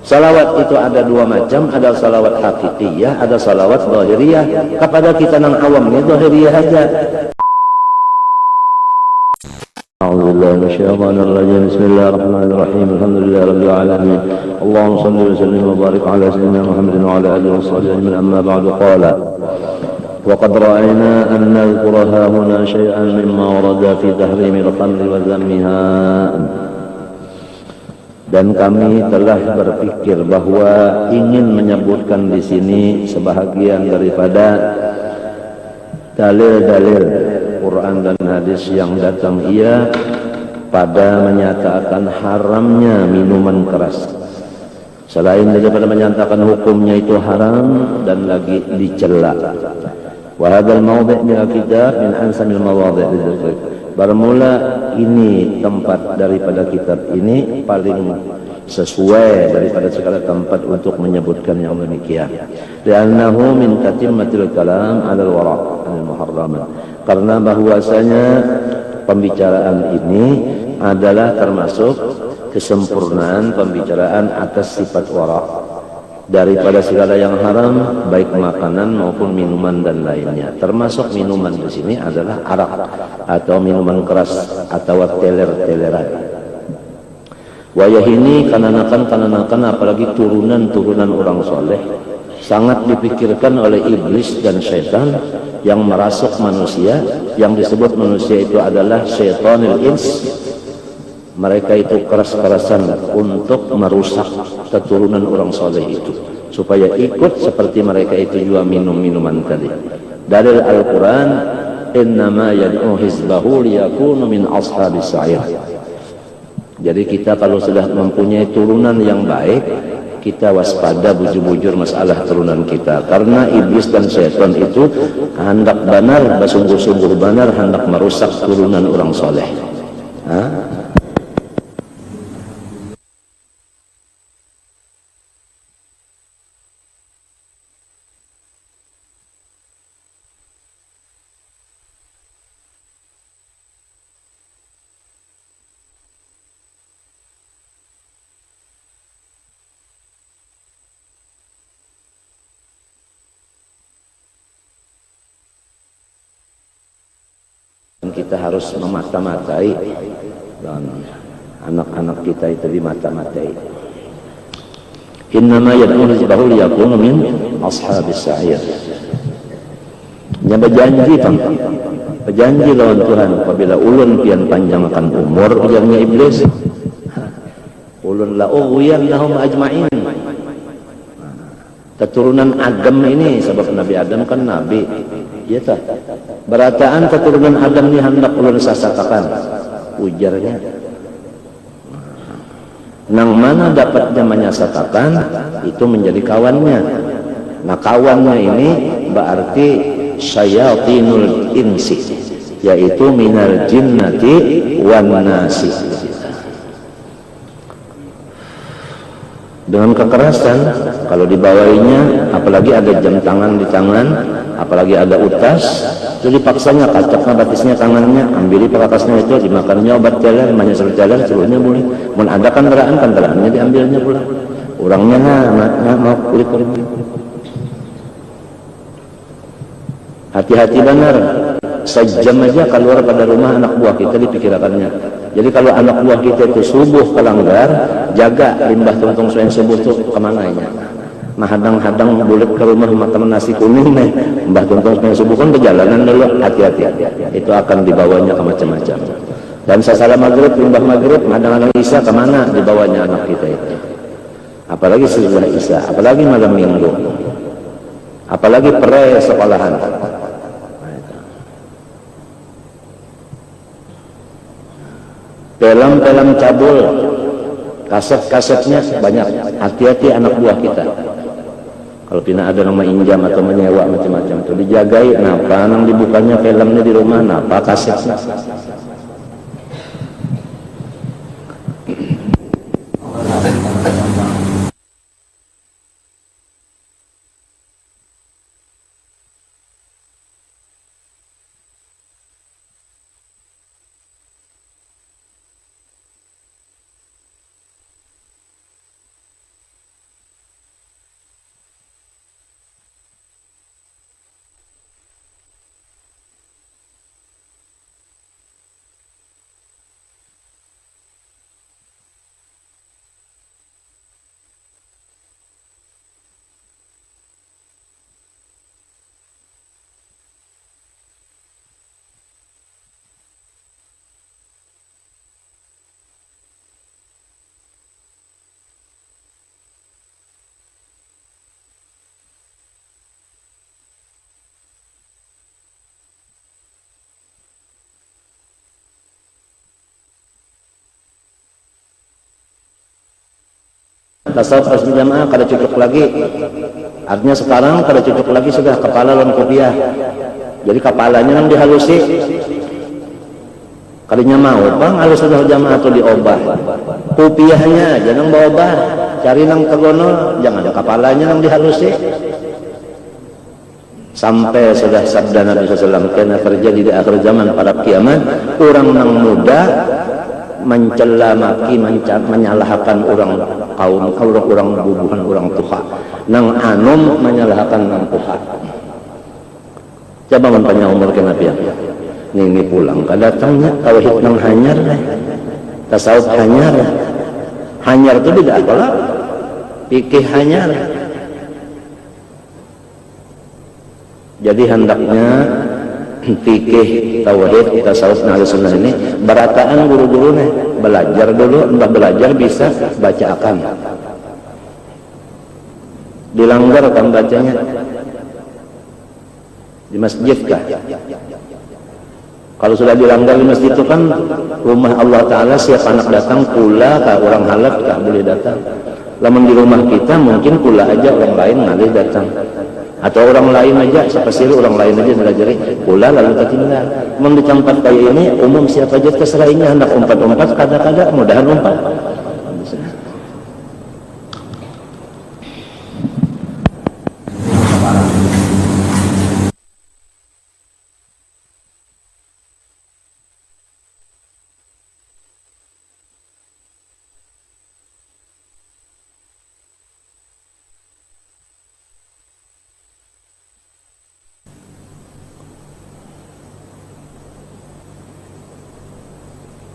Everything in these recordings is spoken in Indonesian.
Salawat itu ada dua macam, ada salawat hakikiyah, ada salawat zahiriyah. Kepada kita nang awam ini zahiriyah aja. A'udzubillahi minasyaitonir rajim. Bismillahirrahmanirrahim. Alhamdulillahirabbil alamin. Allahumma shalli wa sallim wa barik ala sayyidina Muhammadin wa ala alihi washabbihi ajma'in. Amma ba'du qala wa qad ra'ayna an nadhkura hahuna shay'an mimma warada fi tahrimil khamri wa dhammiha. Dan kami telah berpikir bahwa ingin menyebutkan di sini sebahagian daripada dalil-dalil Quran dan hadis yang datang pada menyatakan haramnya minuman keras. Selain daripada menyatakan hukumnya itu haram dan lagi dicela. Wa hadzal mawdi' min al-kitab min ansamil mawadhi' lidzikr. Bermula ini tempat daripada kitab ini paling sesuai daripada segala tempat untuk menyebutkan yang demikian. Li'annahu min tatimmatil kalam 'alal wara' al-muharramat. Karena bahwasanya pembicaraan ini adalah termasuk kesempurnaan pembicaraan atas sifat wara' daripada segala yang haram, baik makanan maupun minuman dan lainnya. Termasuk minuman di sini adalah arak atau minuman keras atau teler-teleran. Wayah ini kananakan apalagi turunan orang soleh sangat dipikirkan oleh iblis dan syaitan yang merasuk manusia, yang disebut manusia itu adalah syaitanil ins. Mereka itu keras-kerasan untuk merusak keturunan orang soleh itu supaya ikut seperti mereka itu juga minum minuman tadi. Dalil Al-Quran, innama yad'u hizbahu liyakunu min ashabis sa'ir. Jadi kita kalau sudah mempunyai turunan yang baik, kita waspada bujur-bujur masalah turunan kita, karena iblis dan syaitan itu hendak benar, bersungguh-sungguh benar hendak merusak turunan orang soleh. Kita harus memata-matai dan anak-anak kita itu dimata-matai. Innama yad'u hizbahu liyakunu min ashabis sa'ir. Nya berjanji lawan Tuhan apabila ulun pian panjang akan umur ujarnya iblis. Ulun la ughwiyannahum ajma'in. Keturunan Adam ini sebab Nabi Adam kan nabi. Ya tak. Berataan keturunan Adam ini hendak ulun sasatakan, ujarnya. Nang mana dapatnya menyasatakan itu menjadi kawannya. Nah kawannya ini berarti syayatinul insi, yaitu minal jinnati wan nasi. Dengan kekerasan, kalau dibawainnya, apalagi ada jam tangan di tangan, apalagi ada utas, itu dipaksanya kacaknya batisnya tangannya, ambili perkasnya itu, dimakannya obat jalan, manyasar jalan, seluruhnya boleh. Mun ada kendaraannya diambilnya pula. Orangnya mau kulit-kulit. Hati-hati benar. Sejam aja keluar pada rumah anak buah kita dipikirkannya. Jadi kalau anak buah kita itu subuh kelanggar, jaga limbah tungtung selain subuh itu kemananya. Nah hadang-hadang bulat ke rumah teman nasi kuning nih, limbah tungtung selain subuh kan perjalanan dulu, hati-hati. Itu akan dibawanya ke macam-macam. Dan sesalah maghrib, limbah maghrib, hadang-hadang isya kemana dibawanya anak kita itu. Apalagi sesudah isya, apalagi malam minggu, apalagi pre-sekolahan. Film-film cabul, kaset-kasetnya banyak. Hati-hati anak buah kita. Kalau pina ada nama injam atau menyewa macam-macam itu dijagai. Napa nang dibukanya filmnya di rumah, napa kasetnya. tasawuf harus berjamaah, kada cucuk lagi. Artinya sekarang kada cucuk lagi sudah kepala lawan kopiah. Jadi kepalanya nang dihalusi. Kalinya mau bang halus sudah jamaah atau diobah. Kopiahnya jangan bawa obah, cari nang tegono, jangan ada kepalanya nang dihalusi. Sampai sudah sabda Nabi SAW, karena terjadi di akhir zaman pada kiamat, orang nang muda mencela maki, menyalahkan orang kaum, orang bubuhan orang tua, nang anum menyalahkan nang tua. Coba mempanya umur ke Nabi, ini pulang kedatangnya tauhid nang hanyar, tasawuf hanyar, hanyar itu tidak apalah, fikih hanyar. Jadi hendaknya fikih, tauhid, tasawuf, Ahlussunnah ini berataan guru-gurunya, belajar dulu, entah belajar bisa baca akan. Dilanggar kan bacanya di masjid kah? Kalau sudah dilanggar di masjid itu kan rumah Allah Ta'ala, siap anak datang pula kah, orang halal kah boleh datang. Lamun di rumah kita mungkin pula aja, orang lain ngalih datang. Atau orang lain aja, sepasir orang lain aja belajar pula lalu tertinggal. Memang di tempat kayak ini umum siapa aja terserahnya, hendak umpat-umpat kada-kada mudahan umpat.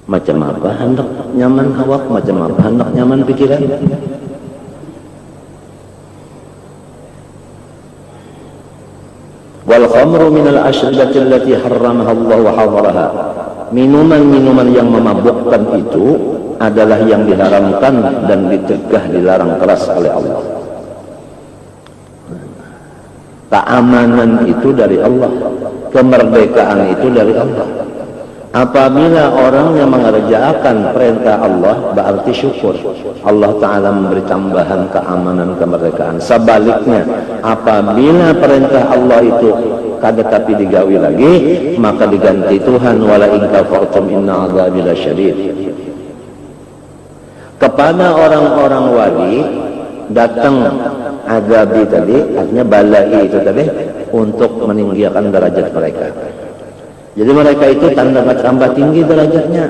Macam apa hendak nyaman awak, macam apa hendak nyaman pikiran. Wal khamru minal ashribati allati harramaha Allah wa hadaraha. Minuman-minuman yang memabukkan itu adalah yang diharamkan dan dicegah, dilarang keras oleh Allah. Keamanan itu dari Allah, kemerdekaan itu dari Allah. Apabila orang yang mengerjakan perintah Allah berarti syukur, Allah Ta'ala memberi tambahan keamanan, kemerdekaan. Sebaliknya, apabila perintah Allah itu kada tapi digawi lagi, maka diganti Tuhan, wala in kafartum inna adzabi lasyadid. Kepada orang-orang wali datang azabi tadi, artinya balai itu tadi, untuk meninggikan derajat mereka. Jadi mereka itu tambah tinggi derajatnya.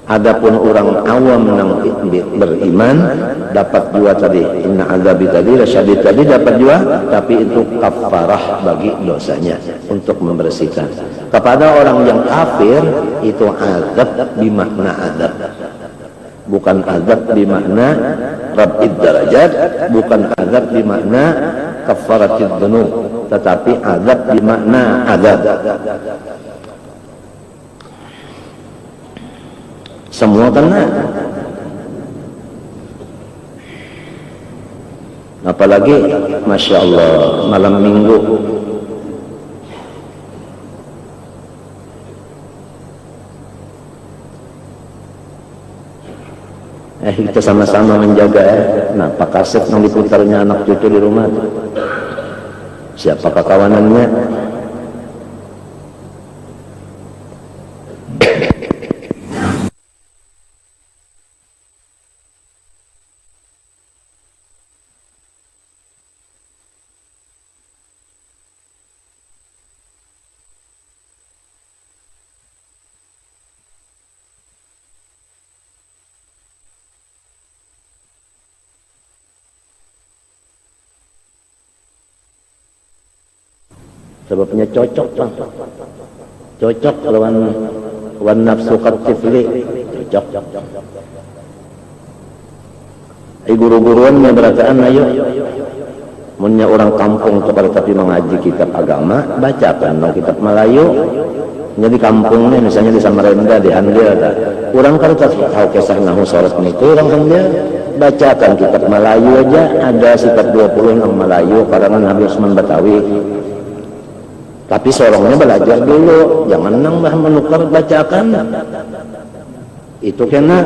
Adapun orang awam yang beriman dapat juga tadi inna azabi tadi, lasyadid tadi dapat juga, tapi itu kafarah bagi dosanya untuk membersihkan. Kepada orang yang kafir itu azab bimakna azab, bukan azab bimakna rabbid darajat, bukan azab bimakna kafaratid dzunub, tetapi azab bimakna azab. Semua kena. Apalagi Masya Allah malam minggu kita sama-sama menjaga nah pak kaset yang diputarnya anak cucu di rumah tuh. Siapa kawanannya? Sebabnya cocok bang, cocok lawan nafsu katifli, cocok. Guru-guruan berataan ayo, munnya orang kampung kepada tapi mengaji kitab agama, bacakan dong kitab Melayu. Jadi kampungnya misalnya di Samarinda, di Handil, orang kalau tahu kisah nahu sholat itu orang Handil, bacakan kitab Melayu aja, ada sekitar 20 yang Melayu, karangan Nabi Usman Batawi. Tapi sorongnya belajar dulu, jangan nang bah menukar bacakan. Itu kena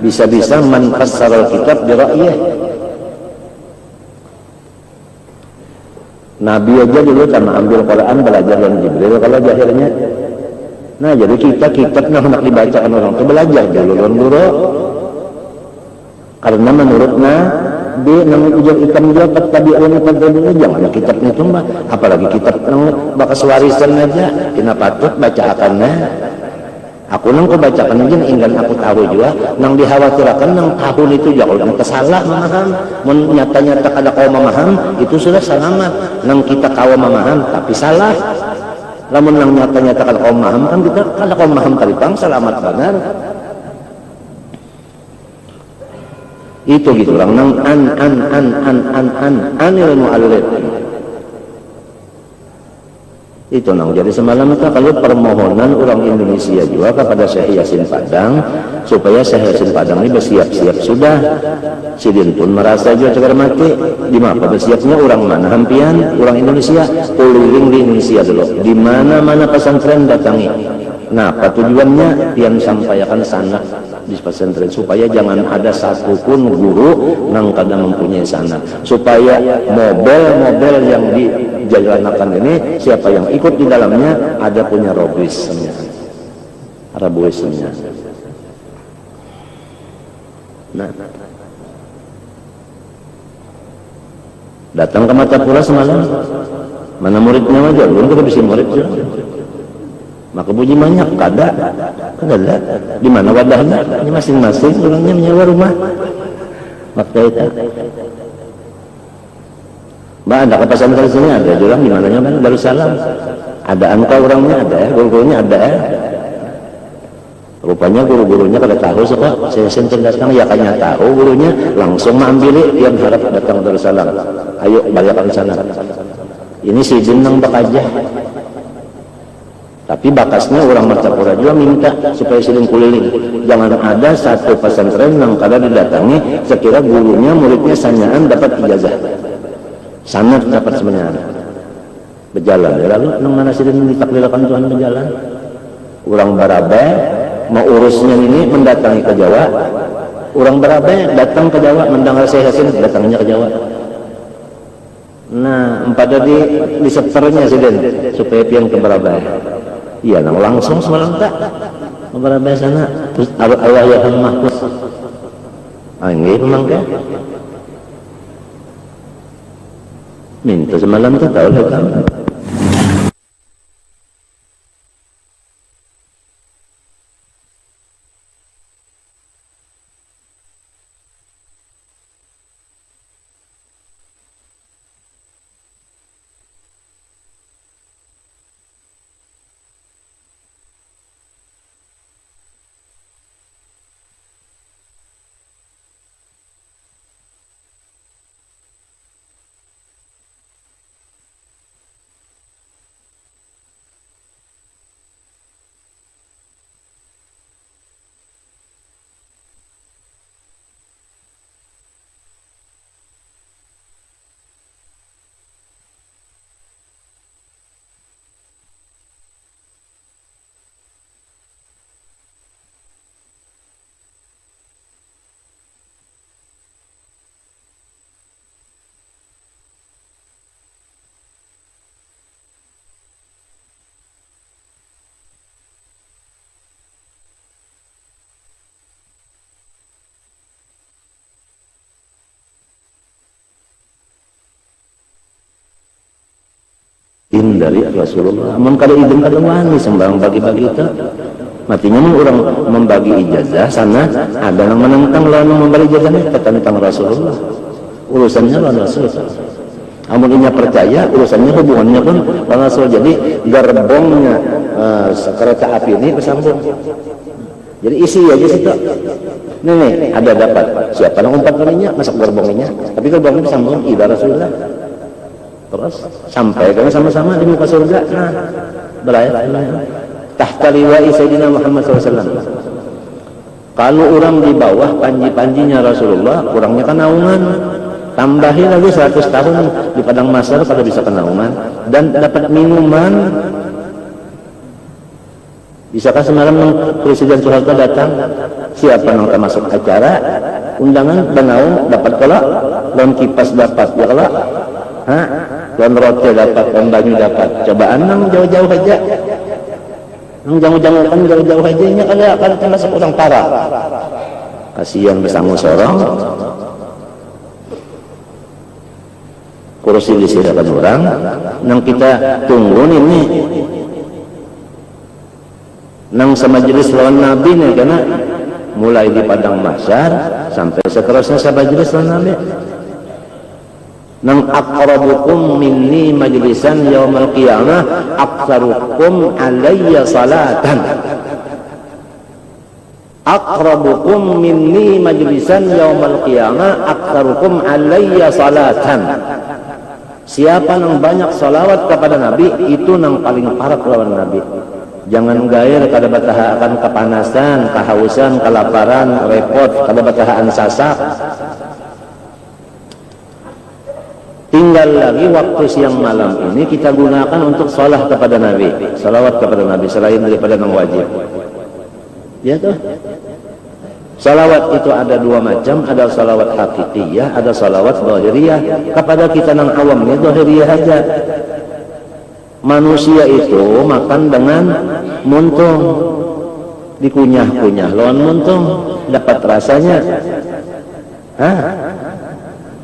bisa-bisa man fassara kitab bi ra'yih. Nabi aja dulu sama ambil Quran belajar dari Jibril kalau jahilnya. Nah jadi kita kitab nak dibacakan orang itu belajar dulu lawan guru. Karena menurut Nabi nang ujar ikam dia tabi'un fadzalun jangan kitabnya itu mah apalagi kitab nang bakas warisan aja kena patut baca akannya. Aku nang ko bacakan aja ingin aku tahu juga nang dikhawatirkan nang tahun itu jangan yang kesalah memaham nyata-nyata kada kau memaham itu sudah selamat nang kita kau memaham tapi salah lamun nang nyata-nyata kada kau memaham kan kita kada kau memaham talipang selamat benar itu gitu orang nang anil mu'allif itu nang jadi semalam itu kalau permohonan orang Indonesia juga kepada Syekh Yasin Padang supaya Syekh Yasin Padang ini bersiap-siap sudah sidin pun merasa juga cegar mati di mana bersiapnya orang mana hampian orang Indonesia keliling di Indonesia dulu di mana-mana pesantren datangi nah apa tujuannya yang sampaikan sana di pesantren supaya jangan ada satupun guru yang kadang mempunyai sana supaya model-model yang dijalankan ini siapa yang ikut di dalamnya ada punya robisnya nah datang ke Matapura semalam mana muridnya aja belum kita bisa murid juga maka puji banyak kada di mana wadahnya ini masing-masing orangnya menyewa rumah waktu itu mbak ada ke pesantren sini ada juga di mananya kan Darussalam ada angka orangnya ada ya guru-gurunya ada ya rupanya guru-gurunya kada tahu suka saya senten datang ya kayaknya tahu gurunya langsung mengambil yang harap datang Darussalam ayo balikan sana ini si jenang bakaja tapi bakasnya orang Martapura juga minta supaya siling kuliling jangan ada satu pesantren yang kada didatangi sekira gurunya muridnya sanyaan dapat ijazah sanad dapat sebenarnya berjalan ya lalu nang mana siling ditakdirkan Tuhan berjalan orang Barabe mau urusnya ini mendatangi ke Jawa orang Barabe datang ke Jawa mendengar Syekh Yasin datangnya ke Jawa nah pada di seternya sidin supaya pian ke Barabe iya nang langsung semalam tak Barabe sana terus Allah ya mahfuz ini memang kan minta semalam tak tahu lah kan dari Rasulullah amun kada izin kada wani sembarang bagi-bagi itu matinya orang membagi ijazah sana ada yang menentang lawan membagi ijazahnya tentang Rasulullah urusannya lawan Rasulullah amun inya percaya urusannya hubungannya pun lawan Rasul jadi gerbongnya kereta api ini bersambung jadi isi aja situ nih ada dapat siapa yang umpat kalinya masuk gerbongnya tapi gerbongnya bersambung ida Rasulullah terus sampai kan sama-sama di muka surga nah belayar tahta liwa'i Sayyidina Muhammad SAW kalau orang di bawah panji-panjinya Rasulullah kurangnya kan naungan tambahin lagi 100 tahun di padang mahsyar pada bisa kenaungan dan dapat minuman Bisakah semalam Presiden Soeharto datang? Siapa yang masuk acara? Undangan Banaung dapat kalau? Lawan kipas dapat ya kalau? Hah? Lawan roti dapat, lawan banyu dapat. Cobaan nang jauh-jauh aja. Nang jauh-jauh kan jauh-jauh aja nya kalau termasuk orang parah. Kasihan besangu sorong. Kursi disediakan orang, nang kita tunggu ini. Nang samajelis lawan Nabi nih karena mulai di padang mahsyar sampai seterusnya samajelis lawan Nabi. Nang aqrabukum minni majlisan yaumal qiyamah aktsarukum alayya salatan. Aqrabukum minni majlisan yaumal qiyamah aktsarukum alayya salatan. Siapa nang banyak salawat kepada Nabi itu nang paling parah lawan Nabi. Jangan gair kada bataha akan kepanasan, kehausan, kelaparan, repot, kada batahaan sasak. Tinggal lagi waktu siang malam ini kita gunakan untuk salat kepada Nabi, salawat kepada Nabi selain daripada yang wajib. Ya toh? Salawat itu ada dua macam, ada salawat hakikiyah, ada salawat zahiriyah. Kepada kita nang awam ini zahiriyah aja. Manusia itu makan dengan muntung, dikunyah-kunyah lawan muntung dapat rasanya. Hah?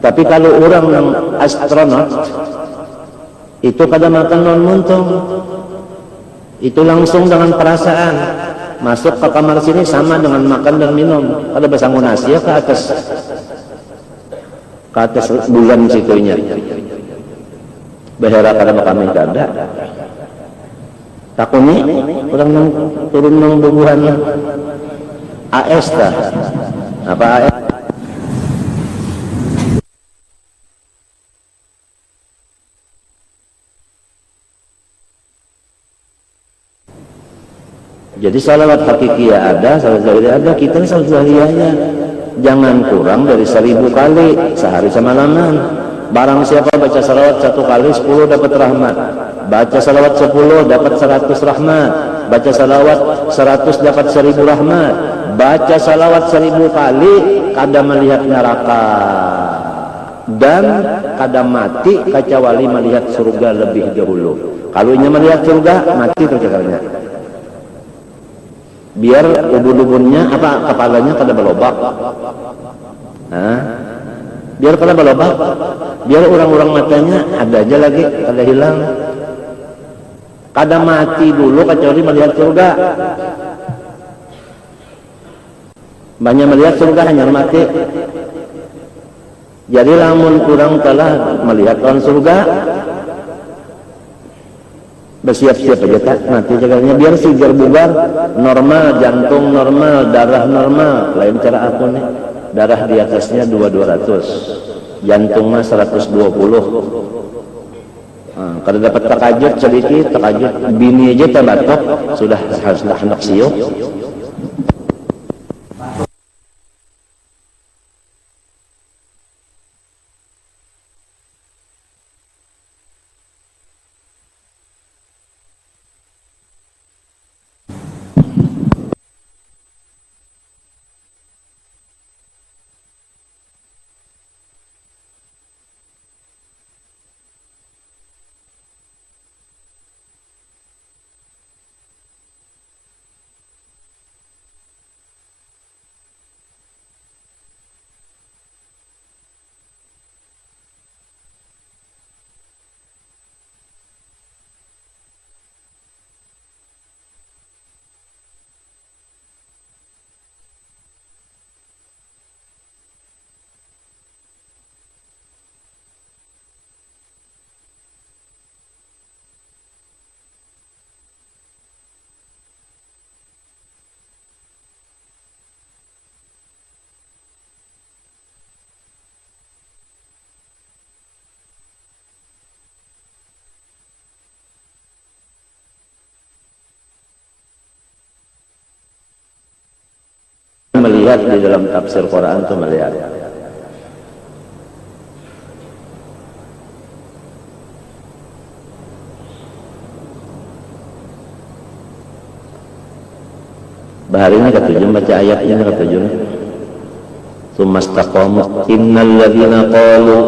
Tapi kalau orang yang astronot itu kada makan lawan muntung, itu langsung dengan perasaan masuk ke kamar sini sama dengan makan dan minum. Kada bersanggun nasi ya ke atas bulan situnya. Bahara kada kami kada. Takuni orang nang turun nang bubuhan AS dah. Apa AS? Jadi salawat hakikiyah ada, salawat zahiriyah ada, kita salawat zahiriyahnya jangan kurang dari 1000 kali sehari semalaman. Barang siapa baca salawat 1 kali 10 dapat rahmat, baca salawat 10 dapat 100 rahmat, baca salawat 100 dapat 1000 rahmat, baca salawat 1000 kali kada melihat neraka dan kada mati kecuali melihat surga lebih dahulu. Kalau inya melihat surga mati terjagarnya. Biar ubun-ubunnya apa kepalanya kada berlobak. Biar kada berlobak, biar orang-orang matanya ada aja lagi kada hilang. Kada mati dulu kecuali melihat surga. Banyak melihat surga hanya mati. Jadi lamun kurang telah melihat lawan surga, bersiap-siap aja tak mati jagalnya biar sigar bugar normal, jantung normal, darah normal. Lain cara aku nih, darah di atasnya 200, jantungnya 120. Kalau dapat terkajut sedikit, terkajut bini aja terbatok sudah hendak siup. Melihat di dalam tafsir Quran itu melihat. bahari ini ketujuh baca ayat ini ketujuh. Tsumastaqamu innal ladzina qalu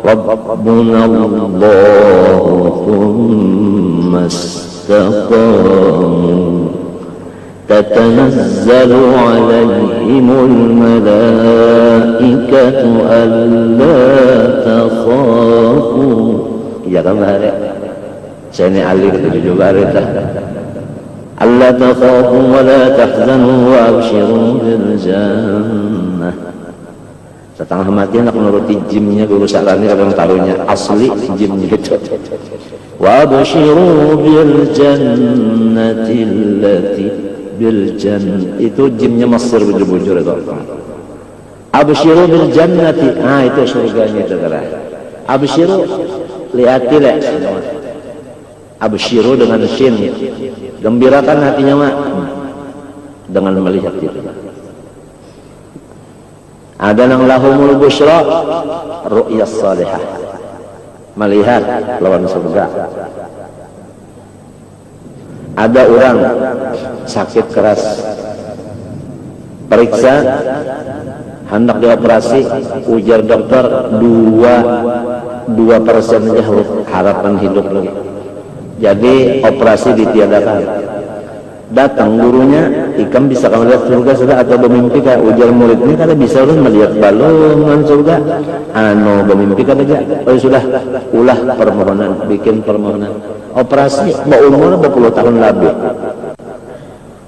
rabbuna Allahu tsumastaqamu tatanazzalu 'alaihimul malaikatu alla takhafu. Iya kan bahari? Saya ini ahli ketujuh bahari dah. Alla takhafu wa la tahzanu wa abshiru bil jannah. Setengah mati nak menuruti jimnya guru salani kadang taruhnya asli jimnya itu. Wa abshiru bil jannati allati bil jannah itu jimnya Mesir bujur-bujur itu. Abshiru bil jannati, itu surganya itu kira. Abshiru liati le. Abshiru dengan shin, gembirakan hatinya mak dengan melihat itu. Ada yang lahumul busyra ru'yas salihah, melihat lawan surga. Ada orang sakit keras, periksa hendak dioperasi, ujar dokter 2% aja harapan hidup lagi. Jadi operasi ditiadakan. Datang gurunya, ikam bisa kamu lihat surga sudah atau bermimpi kah? Ujar muridnya kada bisa lu melihat balongan surga. Bermimpi kada aja. Oh sudah, ulah permohonan, bikin permohonan. Operasi mau umur berpuluh tahun lebih.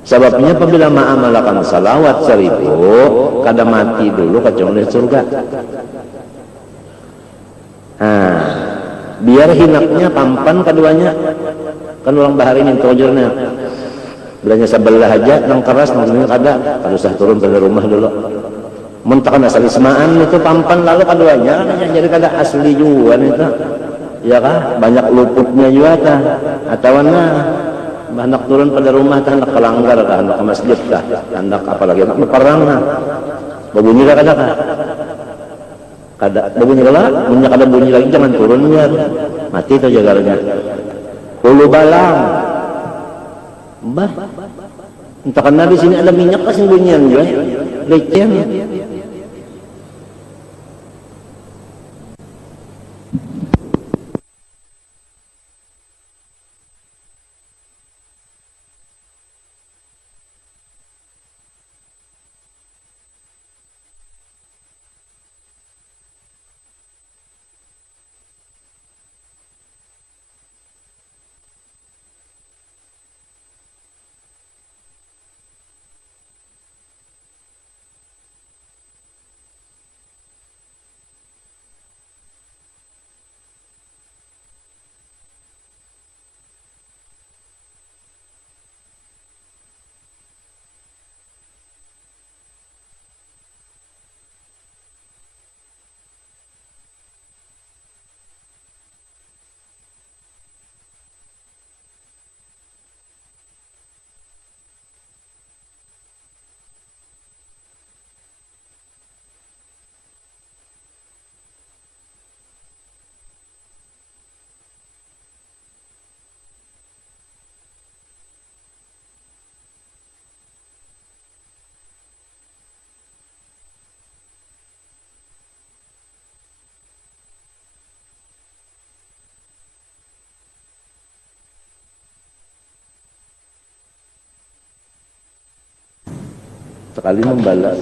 Sebabnya apabila ma'amalakan salawat 1000, kada mati dulu kecuali surga. Biar hinapnya pampan keduanya kan orang bahari minta ujurnya belanja sebelah aja nang keras nang kada usah turun dari rumah dulu muntakan asal ismaan itu pampan lalu keduanya jadi kada asli juga itu ya kah banyak luputnya juga kah atau banyak turun pada rumah kah hendak kelanggar kah hendak ke masjid kah hendak apalagi hendak perang berbunyi kah kada kah kada bunyi lah, bunyi kada bunyi lagi jangan turun biar mati itu jagalnya. Hulu balang, bah, entah karena di sini ada minyak kasih bunyian juga, lecen. Sekali membalas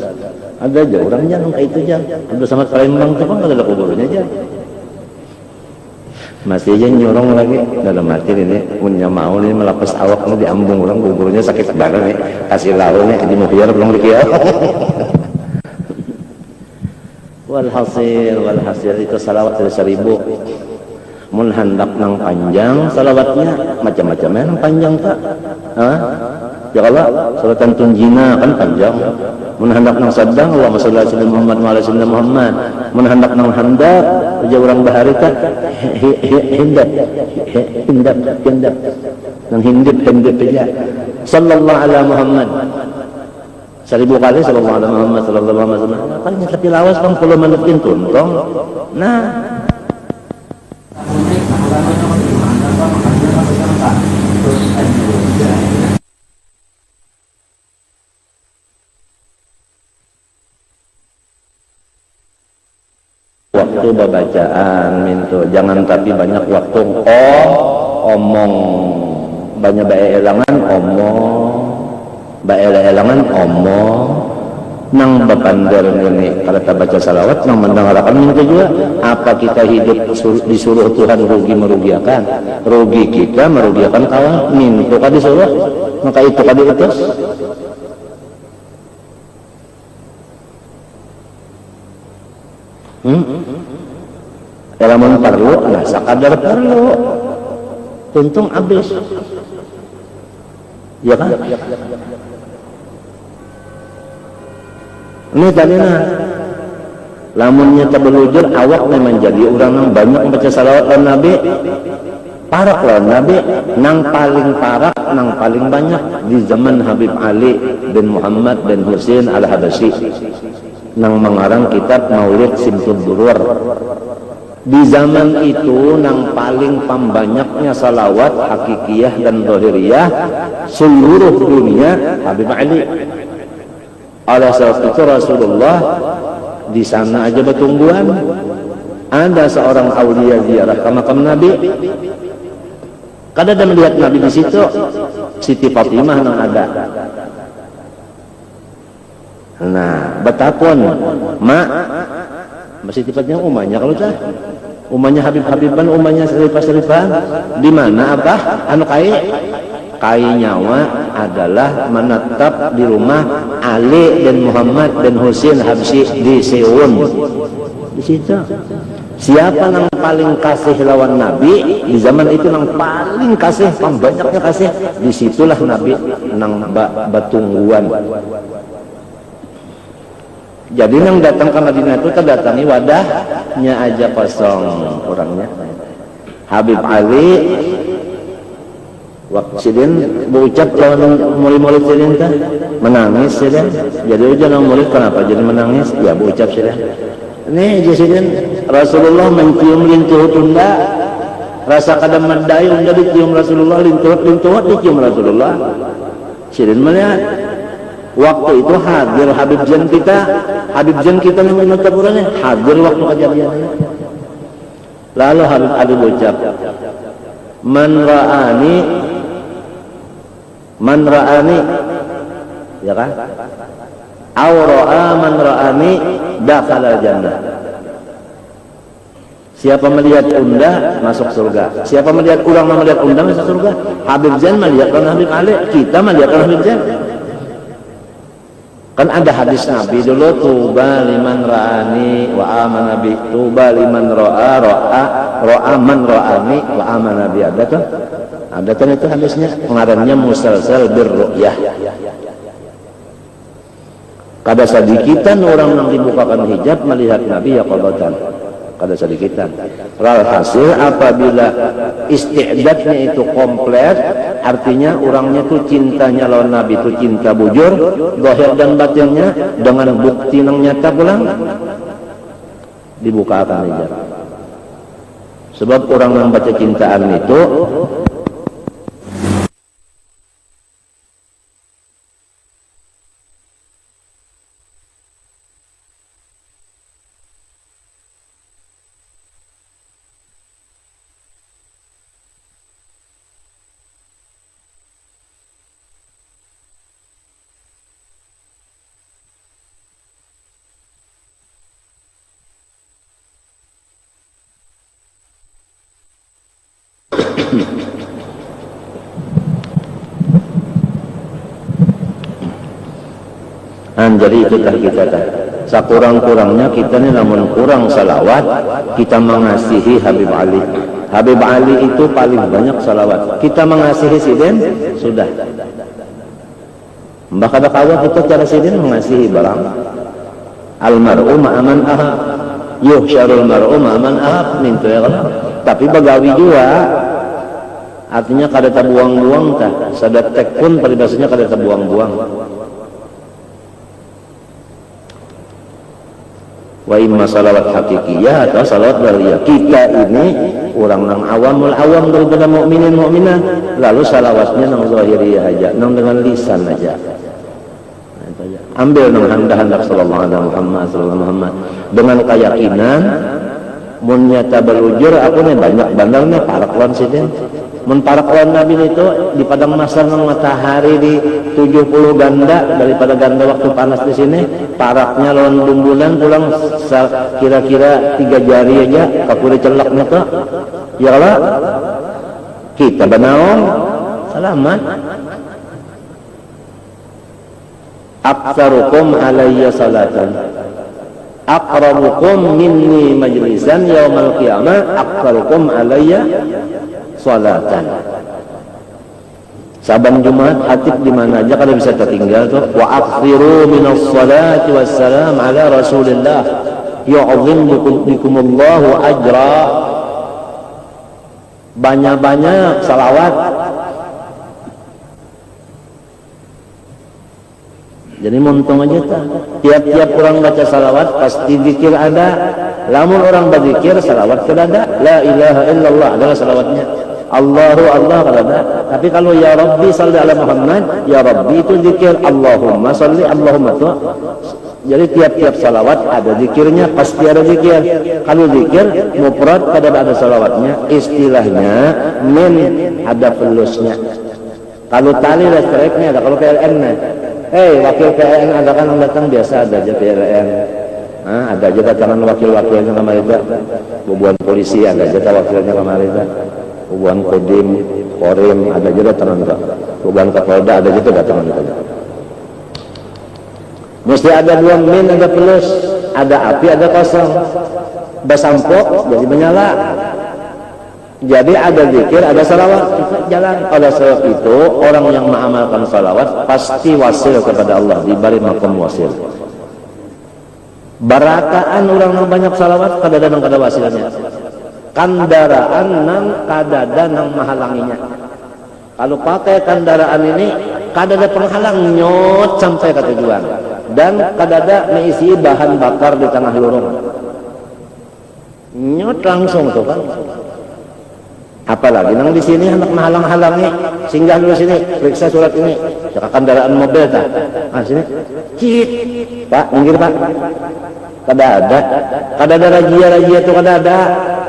ada aja orangnya nang kayak itu aja udah sama Palembang tuh kan ada kuburnya aja masih aja nyorong lagi dalam hati ini punya mau nih melepas awak ini diambung orang kuburnya sakit banget nih kasih laurnya di muhyar belum dikiau walhasil itu salawat dari 1000 mun hendak nang panjang salawatnya macam-macamnya nang panjang tak ya kalau salatan tunjina kan panjang mun hendak nang sadang Allahumma shalli ala Muhammad wa ala sayyidina Muhammad mun hendak nang handap aja orang bahari tak hindap nang hindip aja sallallahu ala Muhammad 1000 kali sallallahu ala Muhammad sallallahu alaihi wasallam kan tapi lawas bang 10 menit tuntong nah waktu bacaan mintu, jangan tapi banyak waktu omong, banyak bae-elangan omong nang bapander ini kalau kita baca salawat nang mendengarkan itu juga apa kita hidup disuruh Tuhan rugi merugiakan, rugi kita merugiakan kawan mintu kan disuruh maka itu kan diutus. Elamun perlu, nah sakadar perlu tuntung habis ya kan. Ini tadi lamunnya tabelujur awak memang jadi orang yang banyak baca salawat dan Nabi parak lah Nabi nang paling parak nang paling banyak di zaman Habib Ali bin Muhammad bin Husain al-Habasyi nang mengarang kitab Maulid Simtud Durur. Di zaman itu nang paling pembanyaknya salawat hakikiyah dan zahiriyah seluruh dunia Habib Ali. Oleh sebab itu Rasulullah di sana aja bertumbuhan. Ada seorang aulia ziarah ke makam Nabi. Kada ada melihat Nabi di situ. Siti Fatimah nang ada. Nah, betapun mak masih tipatnya umahnya kalau cah. Umahnya Habib-Habiban, umahnya Serifah-Serifah. Di mana apa? Anu kai nyawa adalah menetap di rumah Ali dan Muhammad dan Husain Habsyi di Seun. Di situ. Siapa yang paling kasih lawan Nabi di zaman itu yang paling kasih, pembanyaknya kasih, disitulah Nabi nang batungguan. Jadi yang datang ke Madinah itu terdatangi wadahnya aja kosong orangnya. Habib Ali waktu sidin berucap lawan murid-murid sidin kan menangis sidin. Jadi ujian murid kenapa jadi menangis? Ya berucap sidin. Ini sidin Rasulullah mencium lintuh tunda, rasa kadang medai unda dicium Rasulullah, lintuh dicium Rasulullah. Sidin melihat waktu itu hadir Habib Jan kita yang menutup orangnya hadir waktu kejadiannya. Lalu Habib Ali berucap, man ra'ani ya kan, aw ra'a man ra'ani dakhala jannah. Siapa melihat unda masuk surga, siapa melihat orang melihat unda masuk surga. Habib Jan melihat Habib Ali, kita melihat Habib Jan. Kan ada hadis Nabi dulu, tuba liman ra'ani wa amana bi, tuba liman ra'a man ra'ani wa amana bi. Ada kan? Ada kan itu hadisnya, pengarannya musalsal birru'yah. Kada sadikitan orang yang dibukakan hijab melihat Nabi ya qadatan. Kada sadikitan. Walhasil apabila isti'dadnya itu komplit, artinya orangnya itu cintanya lawan Nabi itu cinta bujur, zahir dan batinnya dengan bukti yang nyata pulang dibukakan hijab. Sebab orang yang baca cintaan itu jadi itulah kita sakurang-kurangnya kita ini namun kurang salawat kita mengasihi Habib Ali. Habib Ali itu paling banyak salawat, kita mengasihi sidin sudah. Mbak kada kawa kita cara sidin mengasihi barang. Almar'u ma'aman ahab, yuhsyarul mar'u ma'aman ahab, mintu ya kan. Tapi bagawi juga artinya kada terbuang-buang tak sadat tek pun peribahasanya kada terbuang-buang. Wa imma salawat hakikiyah atau salawat bariyah. Kita ini orang yang awam daripada mukminin mukminah, lalu salawatnya nang zahiriyah aja, nang dengan lisan aja. Nah, itu aja. ambil nang hendak sallallahu alaihi Muhammad sallallahu Muhammad dengan keyakinan mun nyata berujur aku nih banyak bandar nih parak lawan sidin mun parak lawan Nabi itu di padang mahsyar nang matahari di 70 ganda daripada ganda waktu panas di sini paraknya lawan dumbulan pulang kira-kira 3 jari aja kapuri celaknya tuh ya Allah kita banaon selamat. Aktsarukum alayya salatan aqrabukum minni majlisan yaumal qiyamah aktsarukum alayya salatan. Saban Jumat hatib di mana aja kalau bisa tertinggal tuh wa akthiru minas salati wassalam ala Rasulillah yu'azzimukumullahu ajra. Banyak-banyak salawat. Jadi untung aja tak. Tiap-tiap orang baca salawat pasti zikir ada. Lamun orang berzikir salawat tidak ada. La ilaha illallah adalah salawatnya. Allahu Allah kalau ada. Tapi kalau ya Rabbi salli ala Muhammad, ya Rabbi itu zikir. Allahumma salli Allahumma tu. Jadi tiap-tiap salawat ada zikirnya, pasti ada zikir. Kalau zikir mufrad pada ada salawatnya, istilahnya min ada fulusnya. Kalau tali listriknya ada, kalau PLN-nya. Wakil PLN ada kan yang datang biasa ada aja PLN. Ada aja datangan wakil-wakilnya kemarin itu. Bubuan polisi ada aja wakilnya kemarin itu. Bubuan Kodim, Korim ada aja datangan itu. Bubuan Kapolda ada aja datangan itu. Mesti ada 2 min, ada plus, ada api, ada kosong. Basampok jadi menyala. Jadi ada zikir, ada salawat, jalan. Oleh sebab itu, orang yang mengamalkan salawat pasti wasil kepada Allah, diberi makom wasil. Barataan orang yang banyak salawat, kadada nang kada wasilnya. Kandaraan nang kadada nang menghalanginya. Kalau pakai kendaraan ini, kadada penghalang nyot sampai ke tujuan. Dan kadada mengisi bahan bakar di tengah lorong. Nyot langsung tuh kan. Apalagi nang di sini hendak menghalang-halangi, singgah dulu sini, periksa surat ini, cek kendaraan mobil tak? Sini, cit, Pak, minggir Pak. Kada ada rajia itu kada ada.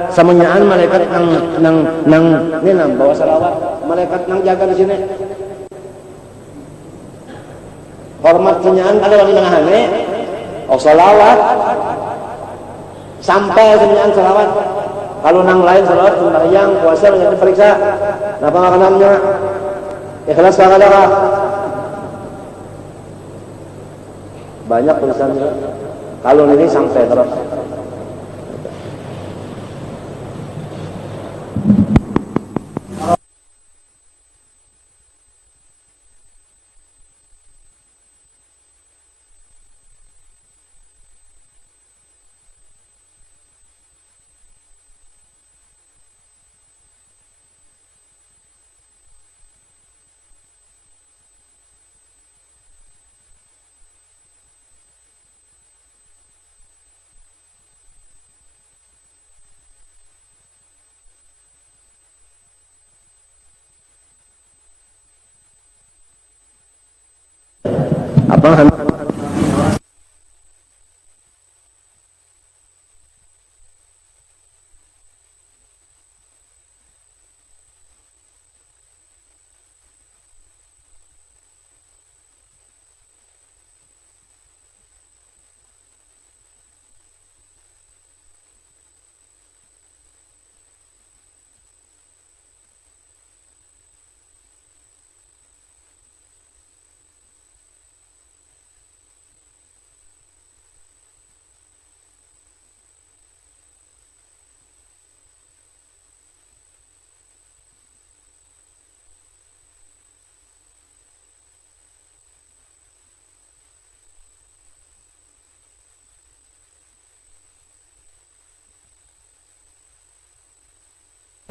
Samanyaan malaikat nang bawa salawat, malaikat nang jaga di sini. Hormat senyaan kada lagi nangane, salawat, sampai senyaan salawat. Kalau nang lain salawat sembahyang puasa menjadi periksa apa makanannya ikhlas kagak banyak tulisannya. Kalau ini sampai terus apa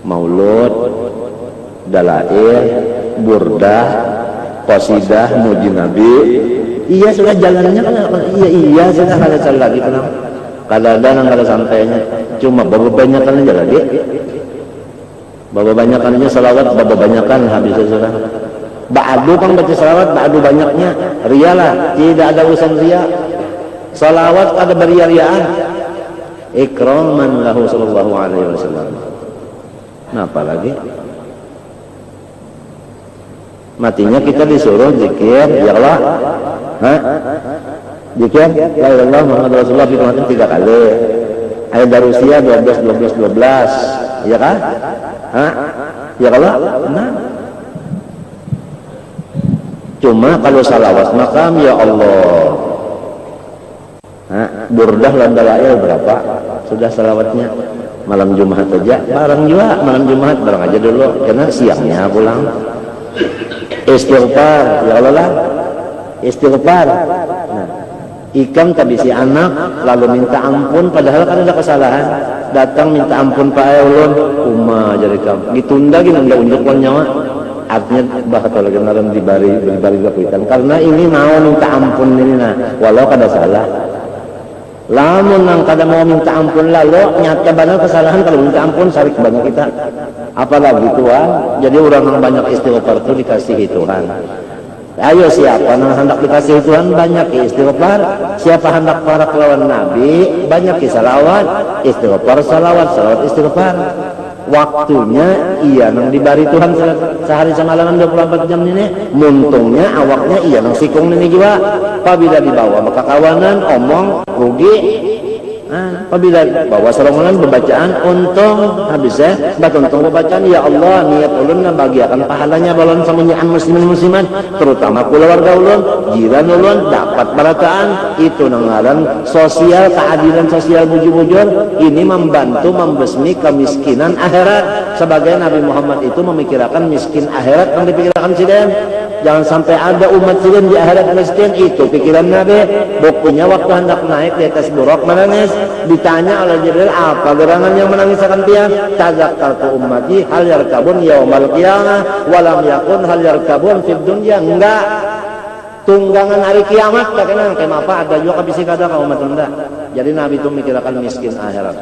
maulud, dalail, burdah, qasidah, muji nabi. Iya sudah jalannya kan? Iya sudah kada jalan lagi kenapa? Kada ada nang kada sampainya. Cuma banyakan aja lagi. Banyakan aja salawat, banyakan habis sudah. Ba'du kan baca salawat, ba'du banyaknya. Rialah, tidak ada urusan ria. Salawat ada beria-riaan. Ikraman lahu sallallahu alaihi wasallam. Nah, apa lagi? Matinya kita disuruh zikir, ya Allah. Zikir, la ilaha illallah Muhammad Rasulullah fi 3 kali. Ayat Darusia 12, ya kan? Ya Allah. Nah. Cuma kalau salawat makam ya Allah. Burdah lan dalail berapa? Sudah salawatnya. Malam Jumat aja, bareng juga malam Jumat bareng aja dulu karena siangnya pulang. Istighfar, ya Allah lah. Istighfar. Nah, ikam tadi si anak lalu minta ampun padahal kan ada kesalahan. Datang minta ampun Pak ulun, kumaha jadi kamu. Ditunda gini anda unjukkan nyawa. Artinya bahagia lagi naran dibari gapitan karena ini mau minta ampun ini nah walau kada salah. Lamun nang kada mau minta ampun lalu nyata benar kesalahan kalau minta ampun sarik banyak kita. Apalagi Tuhan, jadi orang yang banyak istighfar itu dikasihi Tuhan. Ayo siapa yang hendak dikasihi Tuhan banyak istighfar. Siapa hendak para kelawan Nabi banyak salawat, istighfar salawat istighfar. Waktunya iya nang dibari Tuhan sehari semalam 24 jam ini. Muntungnya awaknya iya nang sikung ini juga. Apabila dibawa maka kawanan omong rugi. Apabila bawa serongonan pembacaan untung habisnya untung pembacaan ya Allah niat ulun bagiakan pahalanya balon samunyian muslimin terutama keluarga ulun jiran ulun dapat barataan itu nangaran sosial keadilan sosial bujur-bujur ini membantu membesmi kemiskinan akhirat sebagai Nabi Muhammad itu memikirkan miskin akhirat yang dipikirkan sidem. Jangan sampai ada umat sidem di akhirat miskin itu pikiran Nabi. Buktinya waktu hendak naik di atas buruk menangis ditanya oleh Jibril apa gerangan yang menangiskan dia tazakkartu ummati hal yarkabun yaumal qiyamah walam yakun hal yarkabun fid dunya enggak tunggangan hari kiamat tak kenal kayak apa ada juga kabisi kada ka umat anda. Jadi Nabi itu mikirkan miskin akhirat.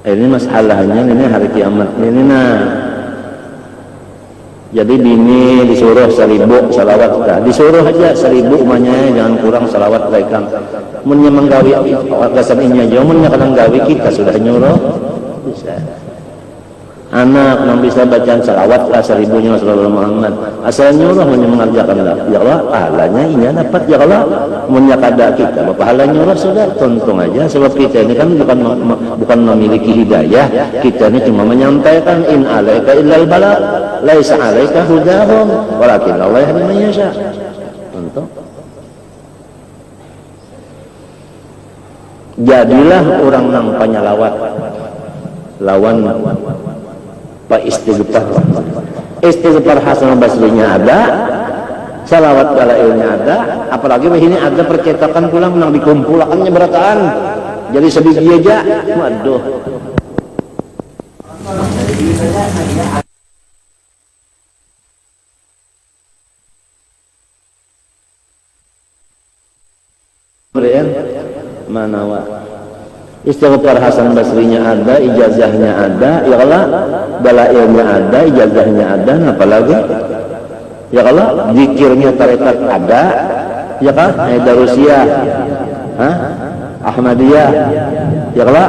Ini masalahnya ini hari kiamat ini nah. Jadi bini disuruh 1000 salawat kita. Disuruh aja 1000 umanya jangan kurang salawat baikkan. Mun nya manggawi gasan inya aja mun nya kadang gawi kita sudah nyuruh bisa. Anak yang bisa bacaan salawat lah 1000-nya Rasulullah Muhammad. Asal nyuruh mun mengerjakan lah. Ya Allah, pahalanya ini dapat ya Allah. Mun nya kada kita pahala nyuruh sudah tuntung aja sebab kita ini kan bukan memiliki hidayah. Kita ini cuma menyampaikan in alaika illal bala laisa alaika hudahum walakin Allah yahdi man yasha. Tuntung. Jadilah orang nang panyalawat lawan Pak istighfar Hasan Basrinya ada, salawat balailnya ada, apalagi ini ada percetakan pula menang dikumpulakannya berataan. Jadi sebiji aja, waduh. manawa. Istighfar Hasan Basrinya ada, ijazahnya ada, ya Allah, dalailnya ada, ijazahnya ada, apalagi? Ya Allah, zikirnya tarekat ada, ya kan? Darusiyah, Ahmadiyah, ya Allah,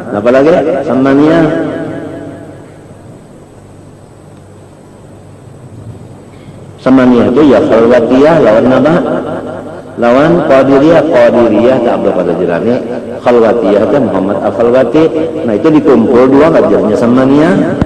apalagi? Samaniyah. Samaniyah itu ya khalwatiyah lawan nama, lawan qadiriyah tak apa pada jirani. Khalwatiyah itu Muhammad Al-Khalwati. Nah itu dikumpul dua ngajarnya samaniyah.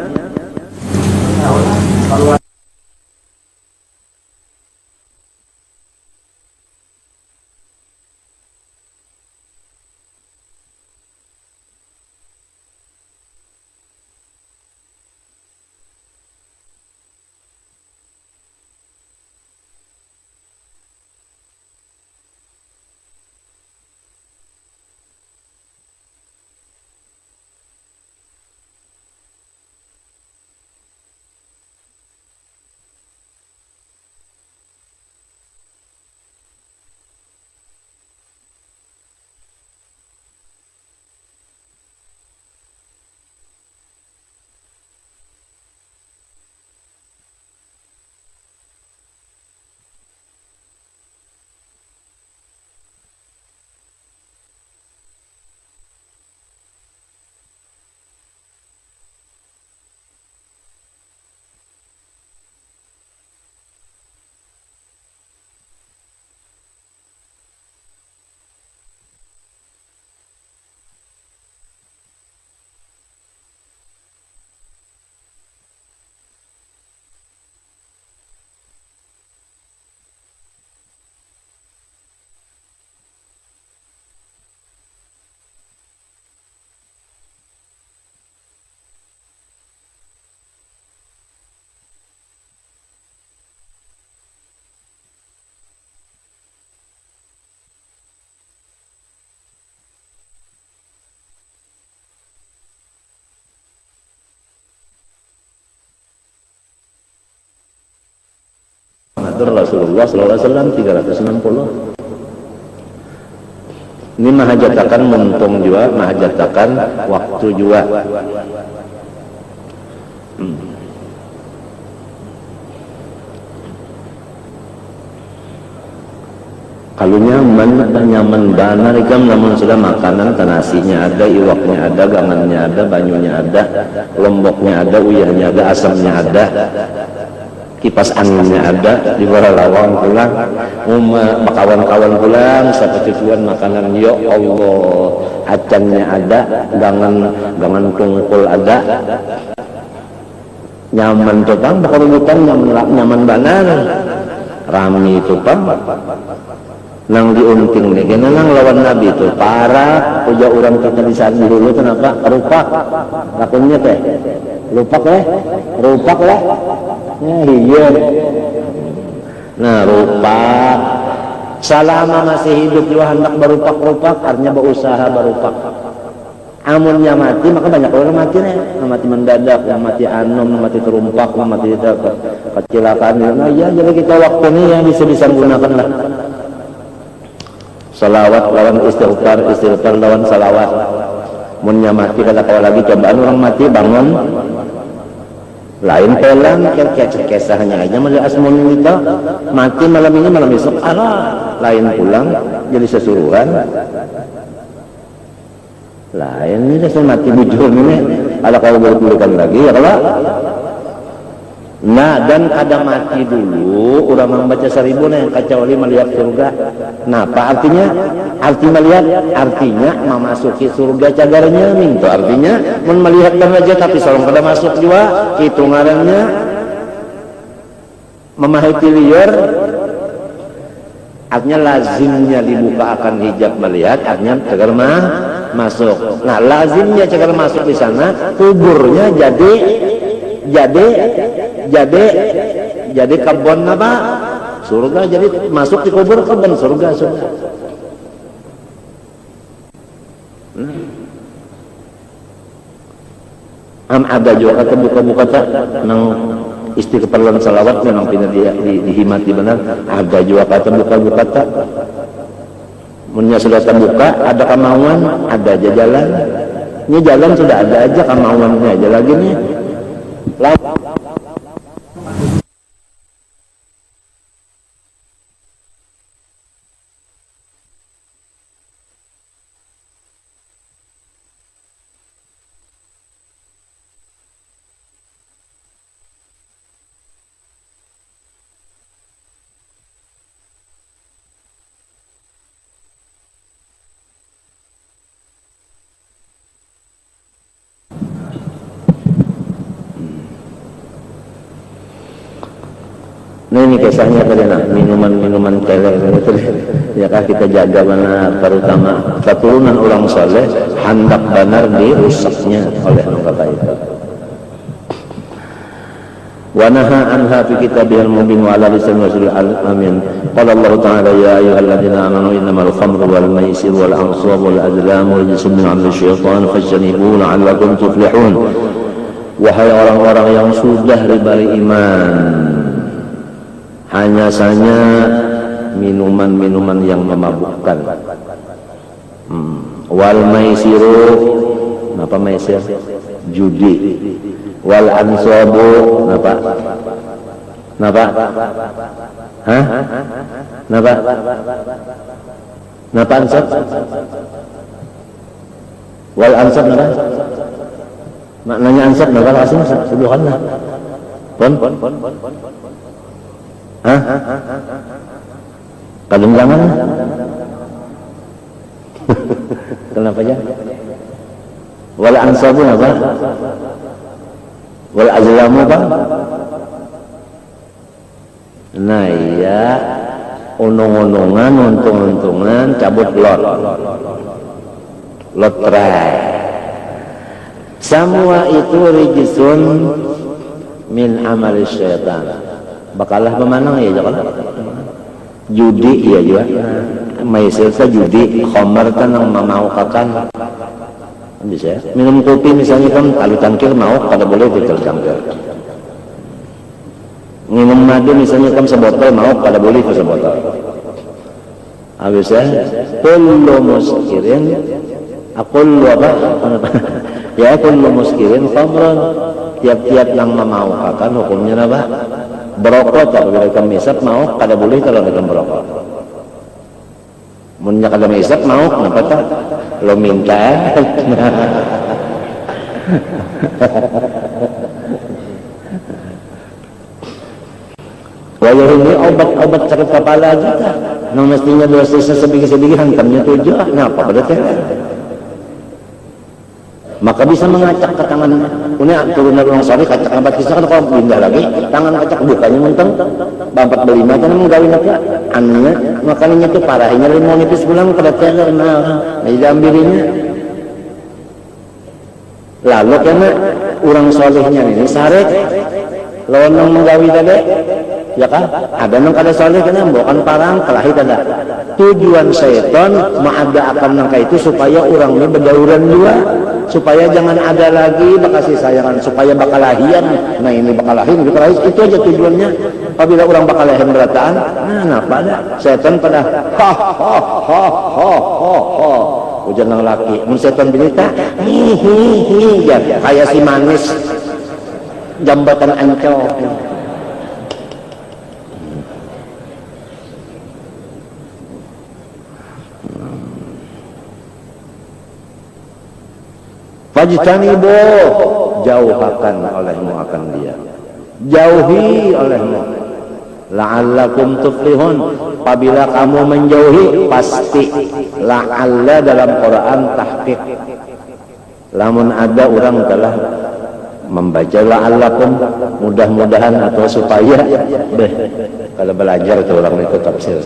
Rasulullah SAW 360. Ini mahajatakan muntung juga, mahajatakan waktu juga. Kalau nyaman banar ikam, namun sudah makanan tanasinya ada, iwaknya ada, gangannya ada, banyunya ada, lomboknya ada, uyahnya ada, asamnya ada, kipas anginnya ada, di bawah lawang pulang, kawan-kawan pulang, sampai tujuan makanan, ya Allah, acannya ada, gangan tungkul ada, nyaman tuh bang, bakal hutan nyaman banar, rami itu bang, nang diunting nih, kena nang lawan Nabi itu, para puja orang kita di saat dulu kenapa? Rupak, lakunya teh, rupak lah. Iya. Nah, rupak selama masih hidup juga hendak berupak-rupak, artinya berusaha berupak. Amunnya mati, maka banyak orang mati nih, mati mendadak, yang mati anom, mati terumpak, mati kecelakaan. Nah, ya jadi kita waktu ini yang bisa gunakan lah. Salawat lawan istighfar lawan salawat. Munnya mati kata kau lagi, cobaan orang mati bangun. Lain pelan kesahnya aja malah asmun itu mati malam ini malam besok lain pulang jadi sesuruhan lain ini saya mati bujur ini ada kalau berpulukan lagi ya kalau nah dan ada mati dulu orang membaca 1000 nih kecuali melihat surga. Nah apa artinya melihat artinya memasuki surga cagarnya itu artinya melihat aja tapi seorang pada masuk juga hitungannya memahiti liar artinya lazimnya dibuka akan hijab melihat artinya cagar masuk. Nah lazimnya cagar masuk di sana kuburnya jadi kebun apa surga, jadi masuk di kubur kebun surga. Ada juga kata buka-buka tak nang istighfar lan salawat memang pindah dihimati benar. Ada juga kata buka-buka tak Munnya sudah terbuka, ada kemauan, ada aja jalan. Ini jalan sudah ada aja, kemauannya aja lagi nih. Nah ini kisahnya tadi, nah minuman kelek itu ya kah kita jaga benar, terutama keturunan orang soleh hendak benar dirusaknya oleh mereka itu. Wa naha anha fi kitabihil mubin wa ala lisan rasul amin. Qala Allah ta'ala ya ayyuhalladzina amanu innamal khamru wal maisir wal ansab wal azlam rijsun min 'amali syaitan fajtanibuhu la'allakum tuflihun. Wahai orang-orang yang sudah diberi iman, hanya saja minuman-minuman yang memabukkan. Wal maisiru, apa maisir? Judi. Wal ansabu, apa? Napa? Hah? Napa? Napa ansab? Wal ansab napa? Maknanya ansab napa asing subhanallah. Pon? Hah? Kadang-kadang kenapa ya? Wal ansabu apa? Wal azlamu apa? Nah iya, unung-unungan, untung-untungan, cabut lot try. Semua itu rijsun min amali syaitan. Bakalah pemanang ya jangan. Judi ya juga. Maisir sa judi, khamar kan yang memaukakan. Bisa. Minum kopi misalnya kan kalau cangkir mau kada boleh betul cangkir. Minum madu misalnya kan sebotol mau kada boleh itu sebotol. Habisnya kullu muskirin kullu apa? Ya kullu muskirin khamran. Tiap-tiap yang memaukakan hukumnya apa? Berokok apabila kamu isap mau kada boleh kalau dalam berokok. Munnya kada isap mau kenapa tak? Lo minta. Walau ini obat sakit kepala juga. Nah mestinya dosis sedikit-sedikit hantamnya 7. Nah apa pada teh? Maka bisa mengacak ke tangan. Ini turunan orang soleh kacak abad kisah kan kalau pindah lagi tangan kacak bukanya menteng bampat belima kan menggawin apa anunya makanya itu parahnya limau nipis pulang pada teler nah diambilinya lalu karena orang solehnya ini sarek lawan yang menggawi tadi ya kan ada yang kada soleh kan bukan parang kelahi kada tujuan syaitan mengadakan nangka itu supaya orang ini berdauran dua supaya jangan ada lagi bakasih sayangan supaya bakal lahian nah ini bakal lahir itu aja tujuannya apabila orang bakal lahir berataan nah pada setan pada hujan ng laki mun setan berita hihihi ya kayak si manis jambatan ancol fajtanibu jauhakan olehmu akan dia jauhi olehmu la'allakum tuflihun apabila kamu menjauhi pasti la'alla dalam Quran tahqiq lamun ada orang telah membaca la'allakum mudah-mudahan atau supaya kalau belajar itu orang itu tafsir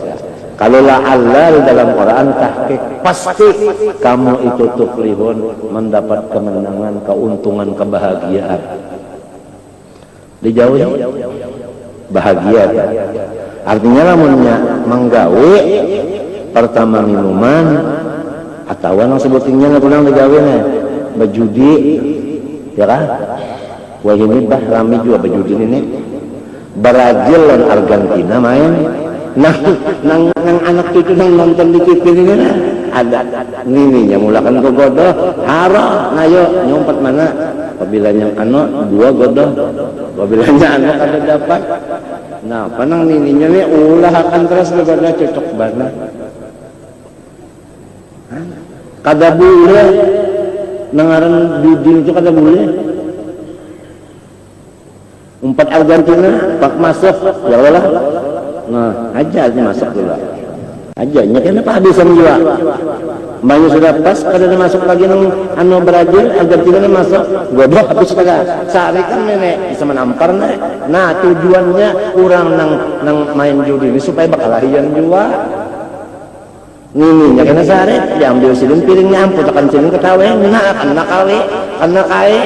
kalau la'alla dalam Quran tahqiq pasti kamu itu tuflihun mendapat kemenangan, keuntungan, kebahagiaan. Dijauhi bahagia. Artinya lamunnya menggawe pertama minuman atau yang sebutinnya pulang digawe bejudi ya kan? Wah ini bah rame juga bejudi ini. Brazil dan Argentina main nang anak cucu nang nonton di TV ini nah, ada nininya mulakan ke godoh haro ngayo nyompat mana apabila yang dua godoh apabila anu kada dapat nah panang nininya nih ulah akan terus begodoh cocok banget kada boleh nangaran judi itu kada boleh umpat Argentina pak masuk ya Allah nah aja masuk dulu aja nya kenapa habisan juga banyak sudah pas kada masuk lagi nang anu Brazil Argentina masuk goblok habis kada sehari kan nenek bisa menampar nek nah tujuannya kurang nang main judi ini supaya bakalahian juga nih kena sehari diambil silin piringnya ampun tekan silin ketawe nah kena kawe kena kae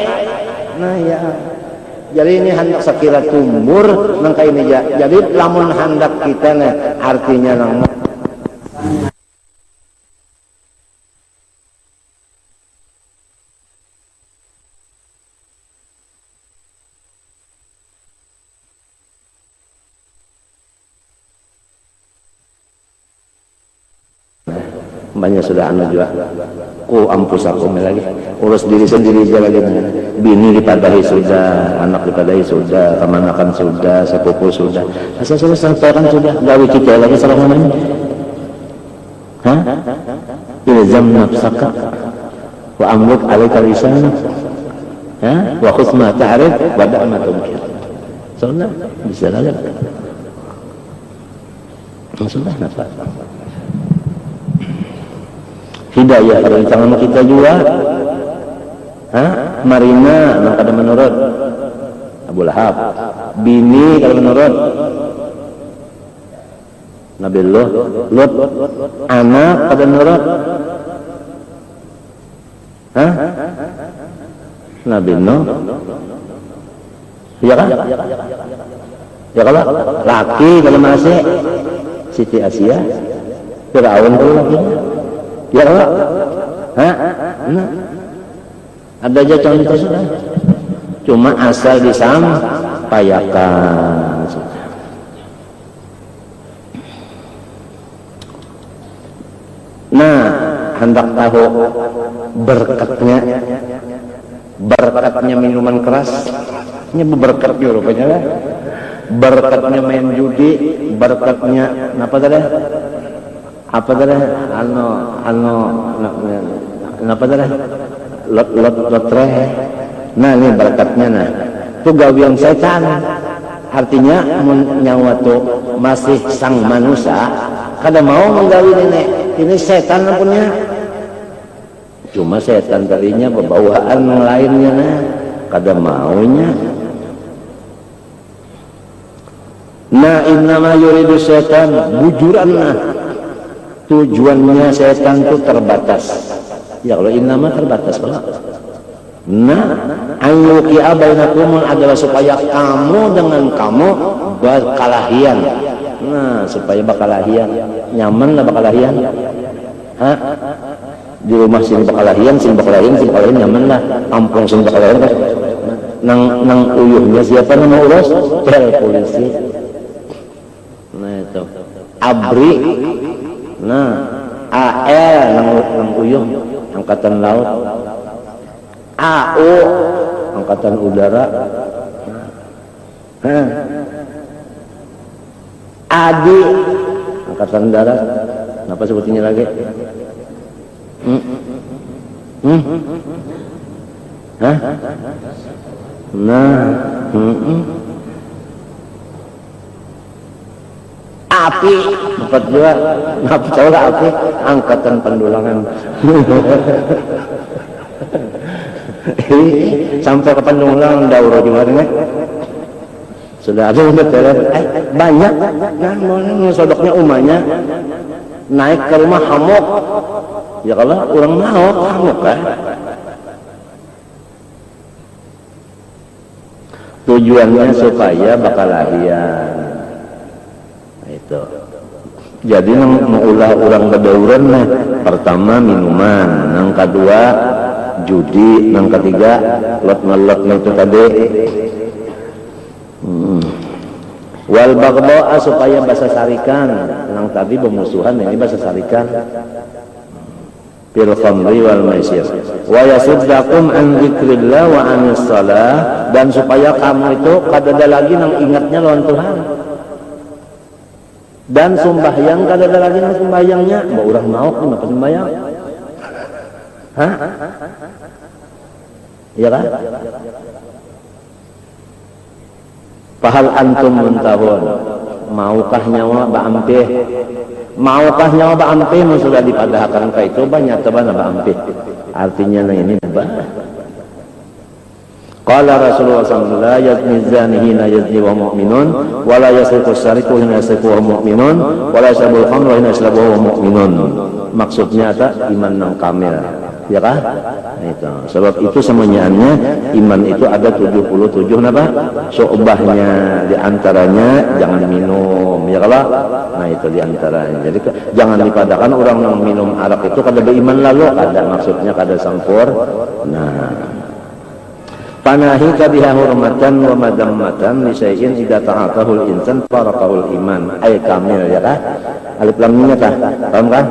nah ya jadi ini hendak sekira tumur nangka ini jadi lamun hendak kita nih artinya nang banyak sudah anu juga ampus aku lagi urus diri sendiri aja lagi bini dipadahi sudah anak dipadahi sudah kemanakan sudah sepupu sudah asal sampaikan sudah gawe kita lagi salah namanya ilzam nafsaka wa amruk alaika lisanak wa khudh ma ta'rif wa da' ma tunkir sunnah bisa lagi sunnah nafas hidayah pada di tangan kita juga Marina yang kada menurut Abu Lahab bini kada menurut Nabi Lut anak kada menurut Nabi Nuh ya kan ya kalau laki kalau masih Siti Asia Firaun kalau laki ya Allah, nah, ada aja contoh sudah, cuma asal disampaikan. Nah, hendak tahu berkatnya minuman keras, ini berkat rupanya lah. Berkatnya main judi, berkatnya apa tadi? Apa tadi apa tadi lotre nah ini berkatnya nah itu gawian setan artinya nyawa tuh masih sang manusia kada mau menggawi ini setan punya cuma setan tadinya pembawaan lainnya nah kada maunya nah innama yuridu setan bujuran nah tujuannya setan itu terbatas ya kalau innama terbatas Pak. Nah ayyuki'a bainakum adalah supaya kamu dengan kamu berkalahian nah supaya bakalahian nyaman lah bakalahian di rumah sini bakalahian nyaman lah kampung sini bakalahian nang uyuhnya siapa nama urus polisi nah itu abri nah AL nang uyuh angkatan laut AU angkatan udara ADI angkatan darat apa sebutnya lagi api empat juga ngapa tahu lah api angkatan pendulangan sampai ke pendulangan dauro juga nih sudah ada banyak nah mau sodoknya umahnya naik ke rumah hamuk ya kalau orang mau hamuk kan tujuannya supaya bakalahian itu jadi mengulah orang kedauran nah pertama minuman yang kedua judi yang ketiga lot itu tadi Wal baghdha supaya basa sarikan, nang tadi bermusuhan ini basa sarikan. Bil khamri wal maisir wa yasuddakum an dzikrillah wa anis shalah, dan supaya kamu itu kadada lagi nang ingatnya lawan Tuhan, dan sembahyang kadada lagi nang sembahyangnya. Mbak urang mau kenapa sembahyang? Hah? Iya kan? Fahal antum muntahun, maukah nyawa ba'ampih? Maukah nyawa ba'ampih sudah dipadahkan ka itu banyak teban ba'ampih. Artinya nah ini bah. Qala Rasulullah sallallahu alaihi wasallam la yazni zani hina yazni wa mu'minun wa la yasriqu sariqu hina yasriqu wa mu'minun wa la yashrabul khamra hina yashrabu wa mu'minun. Maksudnya ada iman nang kamil, ya kan? Itu. Sebab itu semuanya iman itu ada 77 napa? Syu'bahnya, di antaranya jangan minum, ya kalau? Nah itu di antaranya. Jadi jangan dipadakan orang yang minum arak itu kada beriman lalu, ada maksudnya kada sampur. Nah, panahika biha hurmatan wa madammatan li syai'in idza ta'atahul insan faraqahul iman. Ay kamil, ya kan? Alif lam mimnya kah? Paham kan?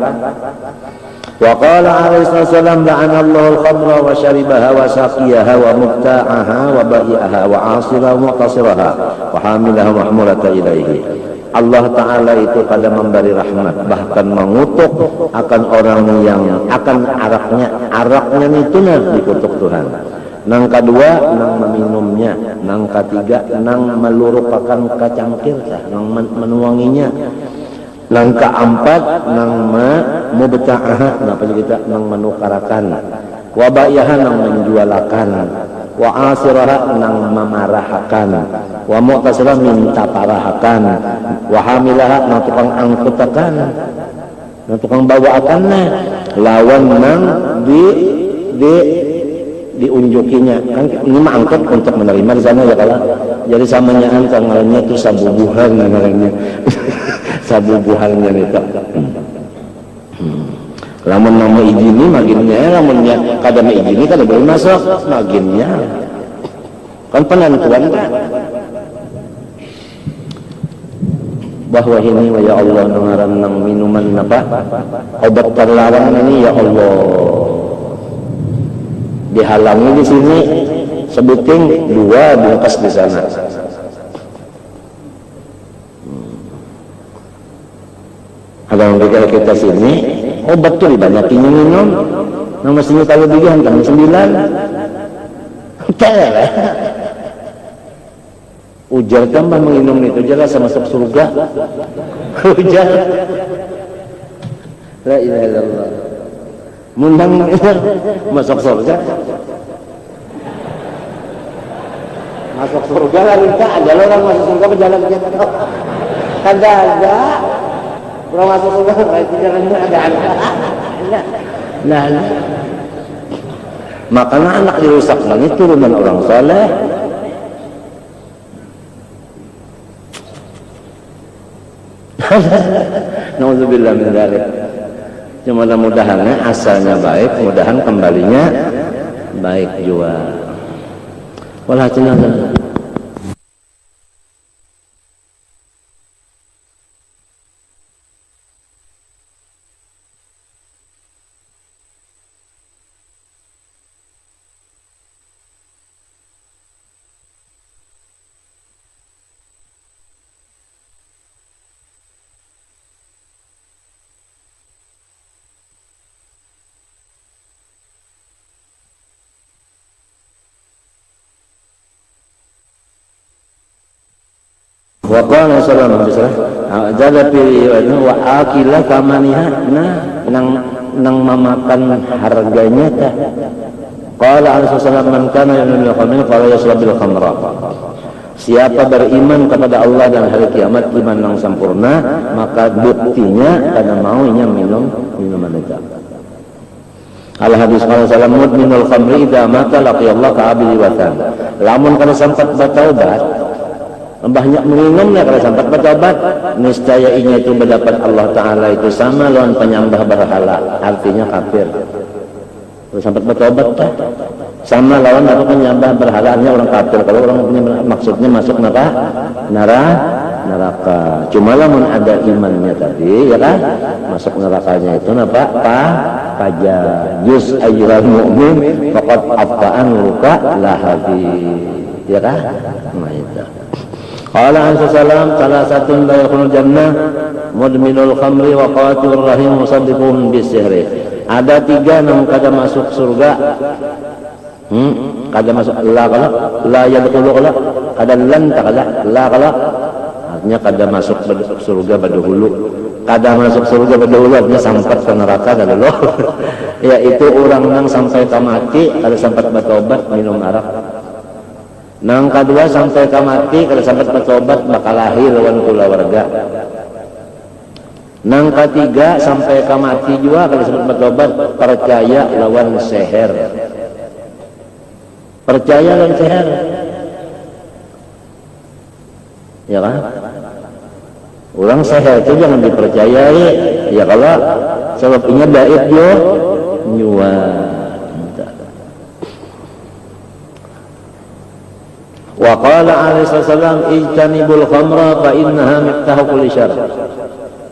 Wa qala alaihi wasallam la'anallahu al-khamra wa syaribaha wa saqiyaha wa mubta'aha wa ba'i'aha wa 'asiraha wa muqtasiraha wa hamilaha wa mahmulata ilaihi. Allah Ta'ala itu pada memberi rahmat, bahkan mengutuk akan orang yang akan araknya itu nah dikutuk Tuhan. Nang kedua nang meminumnya, nang ketiga nang melurupakan kacangkir, nang menuanginya. Nang keempat nang mubta'aha, napa kita nang menukarakan, wa ba'iha nang menjualakan, wa asiraha nang memarahakan, wa mu'tasirah minta parahakan, wa hamilaha nang tukang angkutakan, nang tukang bawaakannya, lawan nang diunjukinya. Kan ini mah angkut untuk menerima di sana ya kalau. Jadi samanya angkat ngarannya itu sabubuhan ngarannya. Sabubuhannya itu. Lamun nama izini maginnya, lamunnya kada izini kada boleh masuk maginnya. Kan penentuan kan. Bahwa ini ya Allah ngaran nang minuman apa? Obat terlarang ini ya Allah. Dihalangi di sini, sebutin 2 bungkus di sana. Ada yang pikir kita sini, obat tuh dibanyakin minum, yang mestinya kalau bikin kan 9. Ujar tambah menginum itu jelas masuk surga. Ujar. La ilaha illallah. Mundang masuk surga. Masuk surga lah kita ada orang masuk surga berjalan gitu. Kada ada. Orang masuk surga berarti jalannya ada. Nah. Makanya anak dirusak lagi turunan orang saleh. Nauzubillah min dzalik. Cuma mudah-mudahan asalnya baik, mudahan kembalinya baik juga. Walhasil wa qala sallallahu alaihi wasallam jada fi wa akila kamaniha nang memakan harganya tah. Qala alaihi wasallam man kana yu'minu bil qala yashrabil khamra. Siapa beriman kepada Allah dan hari kiamat iman yang sempurna, maka buktinya kada maunya minum minuman itu. Al hadis qala sallallahu mudminul khamri idza mata laqiyallahu ka'abi watan. Lamun kada sempat bertaubat, banyak minumnya kalau sampai bertobat, niscaya inya itu mendapat Allah Ta'ala itu sama lawan penyembah berhala, artinya kafir. Kalau sampai bertobat sama lawan apa penyembah berhala, artinya orang kafir. Kalau orang punya maksudnya masuk neraka, neraka. Cuma lamun ada imannya tadi, ya kan, masuk nerakanya itu napa? Paja. Juz ayyuhal mu'min faqad afa'an ruka lahabi. Ya kan? Nah itu. Qala ansa salam salah satu la yakhulul jannah mudminul khamri wa qatilur rahim musaddiqun bisihri. Ada 3 yang kada masuk surga. Kada masuk la yadkhulu qala kada lan takala la qala artinya kada masuk surga badahulu. Kada masuk surga badahulu artinya sampai ke neraka dahulu. Yaitu orang nang sampai mati kada sampai bertobat minum arak. Nang kedua sampai mati kada sampai bertobat bakal lahir lawan kulawarga. Nang ketiga sampai mati juga kada sampai bertobat percaya lawan seher. Percaya lawan seher. Ya kan? Orang seher itu jangan dipercayai. Ya kalau sebabnya daib yo nyuan. Wa qala alaihi wasallam ijtanibul khamra fa innaha miftahu kulli syarr.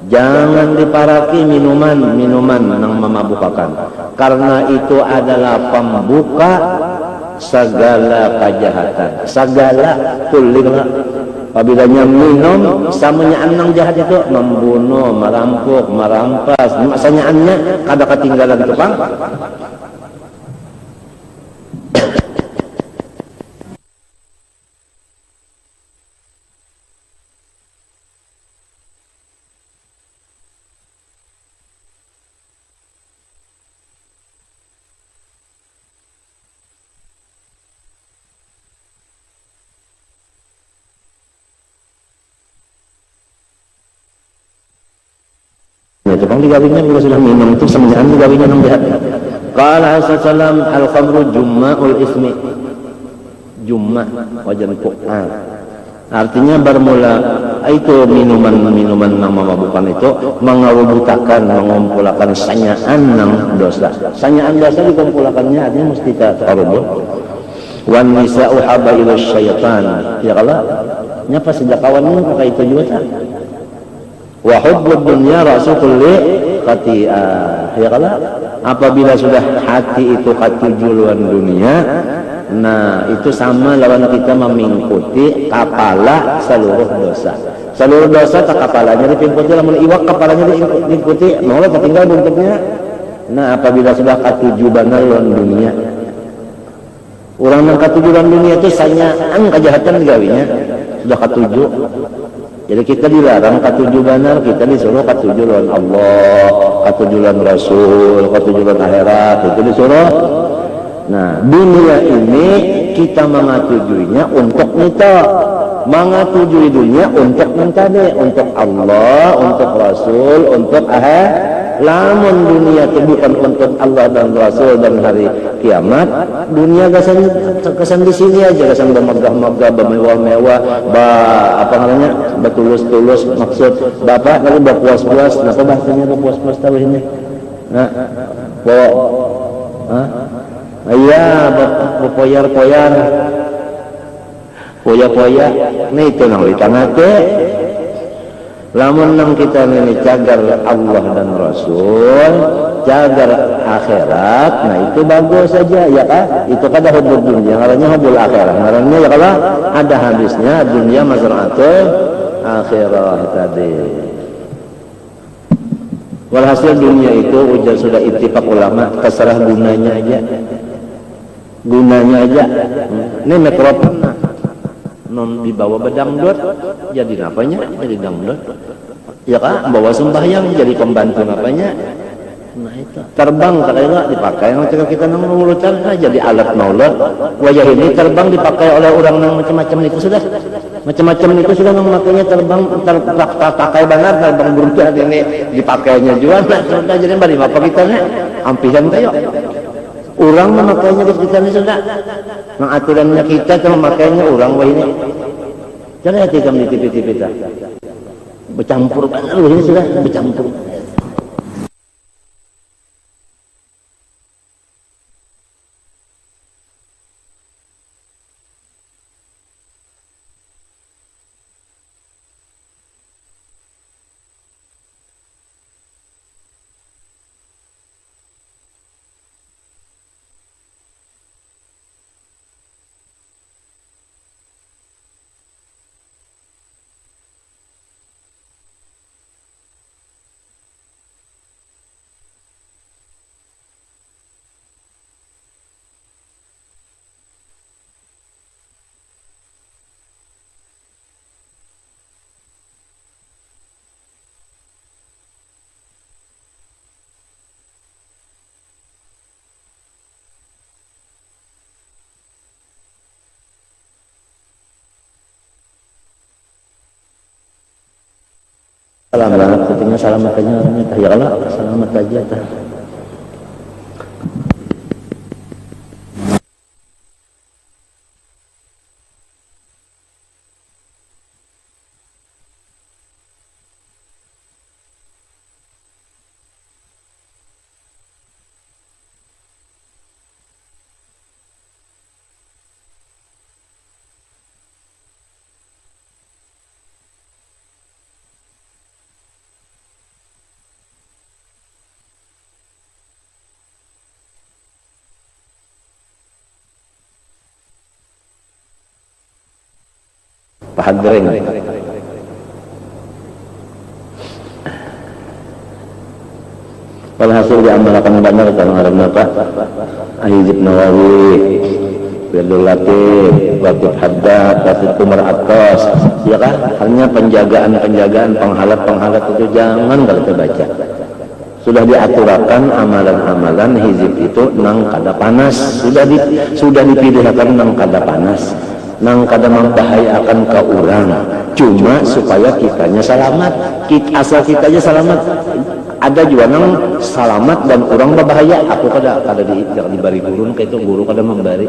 Jangan diparaki minuman yang memabukkan, karena itu adalah pembuka segala kejahatan, segala kullilah. Apabila minum samanya anang jahat itu membunuh, merampok, merampas, maksudnya kada ketinggalan kepang. Itu kan digawinnya kalau sudah minum itu semenjak digawinnya nang jahat. Qala sallam al-khamru jumma'ul ismi. Jumma wajan Quran. Artinya bermula itu minuman yang memabukkan itu mengawubutakan, mengumpulkan sanyaan nang dosa. Sanyaan dosa dikumpulkannya artinya mesti takarubun. Wan nisa'u habailus syaitan. Ya kalau nyapa sejak kawannya pakai itu juga tak? Wa hubbud dunya rasul kulli khati'ah. Ya kalau apabila sudah hati itu katujuluan dunia, nah itu sama lawan kita mengikuti kepala seluruh dosa. Seluruh dosa tak kepalanya diikuti, lamun iwak kepalanya diikuti, mau tinggal bentuknya. Nah apabila sudah katujuban lawan dunia, orang yang katujuban dunia itu sanyaan kejahatan gawinya sudah katuju. Jadi kita dilarang katuju benar, kita disuruh katuju lawan Allah, katuju lawan Rasul, katuju lawan akhirat, itu disuruh. Nah, dunia ini kita mengatujuinya untuk kita, mengatujui dunia untuk mentade, untuk Allah, untuk Rasul, untuk akhirat. Lamun dunia itu bukan untuk Allah dan Rasul dan hari kiamat, dunia kesan di sini aja, kesan bermegah-megah, bermewah-mewah, apa namanya, bertulus-tulus, maksud bapak kalau berpuas-puas, kenapa bahasanya berpuas-puas tahu ini? Nah, iya, berpoyar-poyar, poya-poya, nih itu nang di tengah lamun nang kita ini cagar Allah dan Rasul, cagar akhirat, nah itu bagus saja ya kan? Itu kada hubul dunia, ngarannya hubul akhirat. Ngarannya ya kalau ada habisnya dunia mazra'atul akhirah tadi. Walhasil dunia itu ujar sudah ittifaq ulama, terserah gunanya aja. Gunanya aja. Ini mikrofon non dibawa bedangdut jadi apanya? Jadi dangdut. Ya kan? Bawa sembahyang jadi pembantu apanya? Nah itu. Terbang kadang dipakai yang kita nang mulutan jadi alat maulid. Wajah ini terbang dipakai oleh orang yang macam-macam itu sudah. Macam-macam itu sudah memakainya terbang terpakai benar terbang burung ini dipakainya juga. Nah, sudah jadi bari apa kita nih? Ampihan kayo. Orang memakainya kita ini sudah. Nah aturannya kita kan memakainya orang wah ini. Jangan hati kami di TV-TV kita. Bercampur banget loh ini sudah bercampur. Selamat, ketingnya selamat aja orangnya. Ya Allah, selamat aja tah. Pahadring. Walhasil diamalkan benar kalau Arabnya Pak Hizib Nawawi, Wirdul Latif, Latif Haddad, Latif Umar Atas, ya kan? Hanya penjagaan, penghalat itu jangan kalau kita baca. Sudah diaturakan amalan-amalan hizib itu nang kada panas, sudah dipilihkan nang kada panas, nang kada membahayakan ke orang, cuma supaya kitanya selamat, asal kitanya selamat. Ada juga nang selamat dan orang berbahaya, aku kada diberi guru, kayak itu guru kada memberi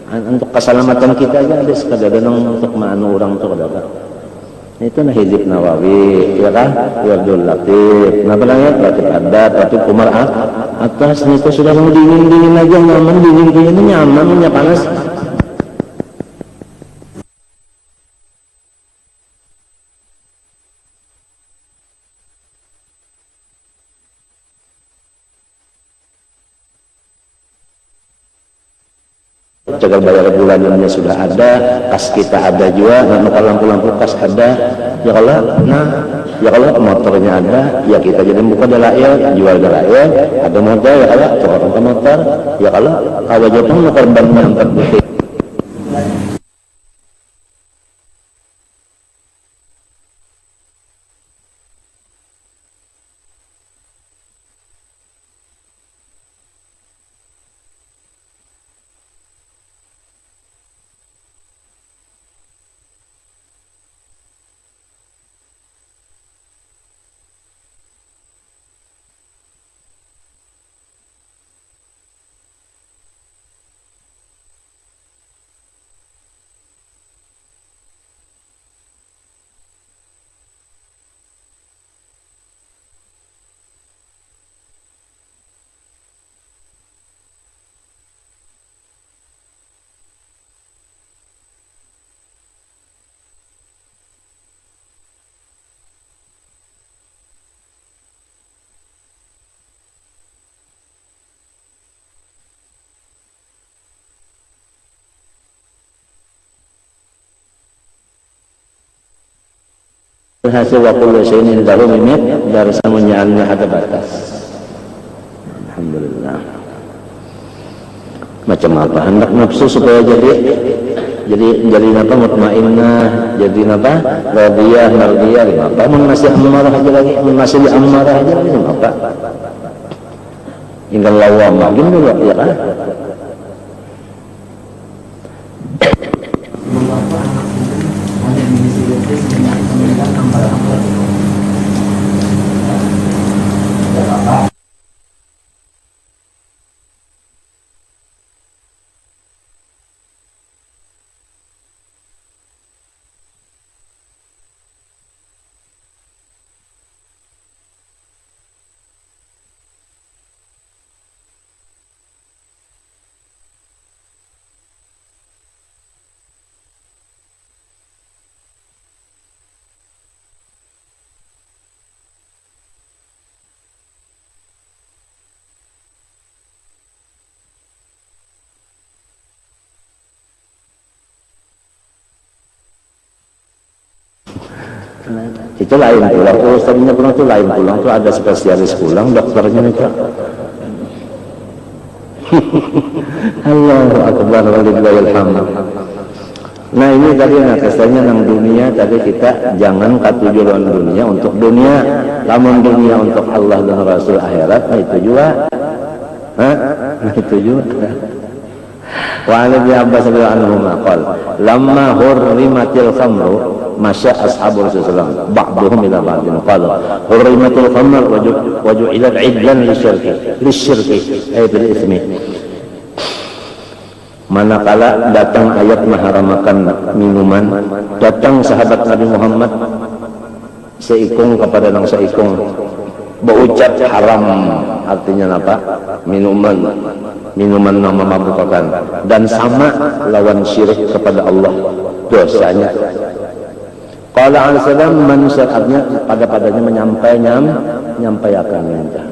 untuk keselamatan kita aja, ada sekadar nang untuk manu orang itu kada. Itu nah Hizib Nawawi, ya kan? Wirdul Latif, kenapa lagi? Latif Haddad, Latif Umar Atas, itu sudah mau dingin aja, nyaman, dingin nyaman, panas. Jaga bayar bulanannya sudah ada, kas kita ada juga, lampu kas ada, ya kalau motornya ada, ya kita jadi buka dalail, jual dalail, ada motor ya kalau tukang ke motor, ya kalau Jepang korbannya 4 butir. Hasil wakul ini dalam minit dari semuanya ada batas. Alhamdulillah. Macam apa hendak nafsu supaya jadi apa mutmainnah, jadi apa radiyah, mardiyah, apa masih amarah aja lagi, masih amarah aja lagi apa? Tinggal lawam lagi dulu ya kan? Itu lain pulang, ustaznya pulang itu lain pulang, itu ada spesialis pulang, dokternya itu. Allahu Akbar walillahil hamd. Nah ini tadi kesannya nang dunia, tadi kita jangan katujuan dunia untuk dunia, lamun dunia untuk Allah dan Rasul akhirat, nah itu juga. Nah itu juga. Wa 'an Ibnu Abbas radhiyallahu anhu qala lamma hurrimatil khamru masya ashabu Rasulullah ba'duhum ila ba'din qala hurrimatul khamr wa ju'ilat 'idlan lisyirki ay bil itsmi. Manakala datang ayat mengharamkan minuman, datang sahabat Nabi Muhammad seikung kepada nang seikung berucap haram, artinya apa? Minuman yang memabukkan dan sama lawan syirik kepada Allah dosanya. Qala al-salam manusiatnya padanya menyampaikan minta.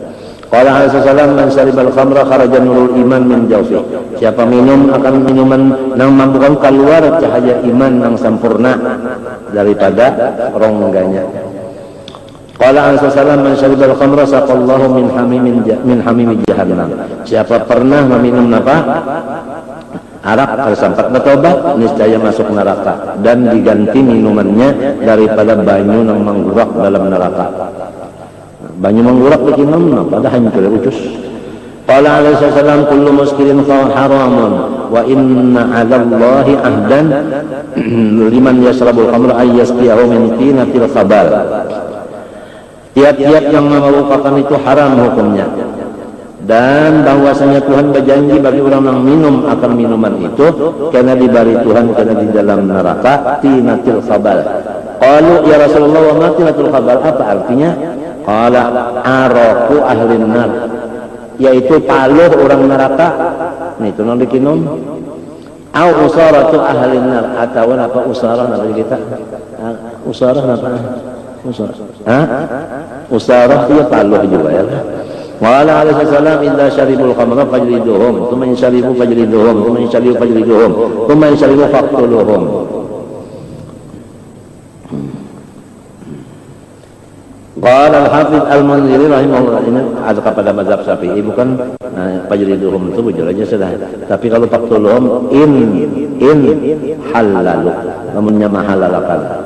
Qala al-salam man syaribal khamra kharaja nurul iman min jawfi. Siapa minum akan minuman nang mampukan keluar cahaya iman nang sempurna daripada rongganya. Qala al-salam man syaribal khamra saqallahu min hamimi jahannam. Siapa pernah meminum apa? Arak tersampat bertobat niscaya masuk neraka dan diganti minumannya daripada banyu nang manggurak dalam neraka. Banyu manggurak bikinam pada hancur ucus. Qala alaihi salam kullu muskirin haramun wa inna 'ala Allahi ahdan liman yashrabul khamra ay yasqiyahu min tinatil khabal. Tiap-tiap yang memabukkan itu haram hukumnya. Dan bahwasanya Tuhan berjanji bagi orang yang minum akan minuman itu karena diberi Tuhan karena di dalam neraka tinatil khabal. Qalu ya Rasulullah wa ma tinatul khabal, apa artinya? Qala araku ahli nar, yaitu paluh orang neraka. Nih itu nang dikinum. Au usaratu ahli nar, atau apa usarah nanti kita? Usarah apa? Usarah. Usarah dia paluh juga ya. Wala alaihi salam idza syaribul khamra fajliduhum thumma in syaribu fajliduhum thumma in syaribu fajliduhum thumma in syaribu faqtuluhum. Qala al-Hafidz Al-Munziri rahimahullah, ini ada kepada mazhab Syafi'i bukan fajliduhum itu bujur aja sudah. Tapi kalau faqtuluhum in halalu namunnya mahalalakan.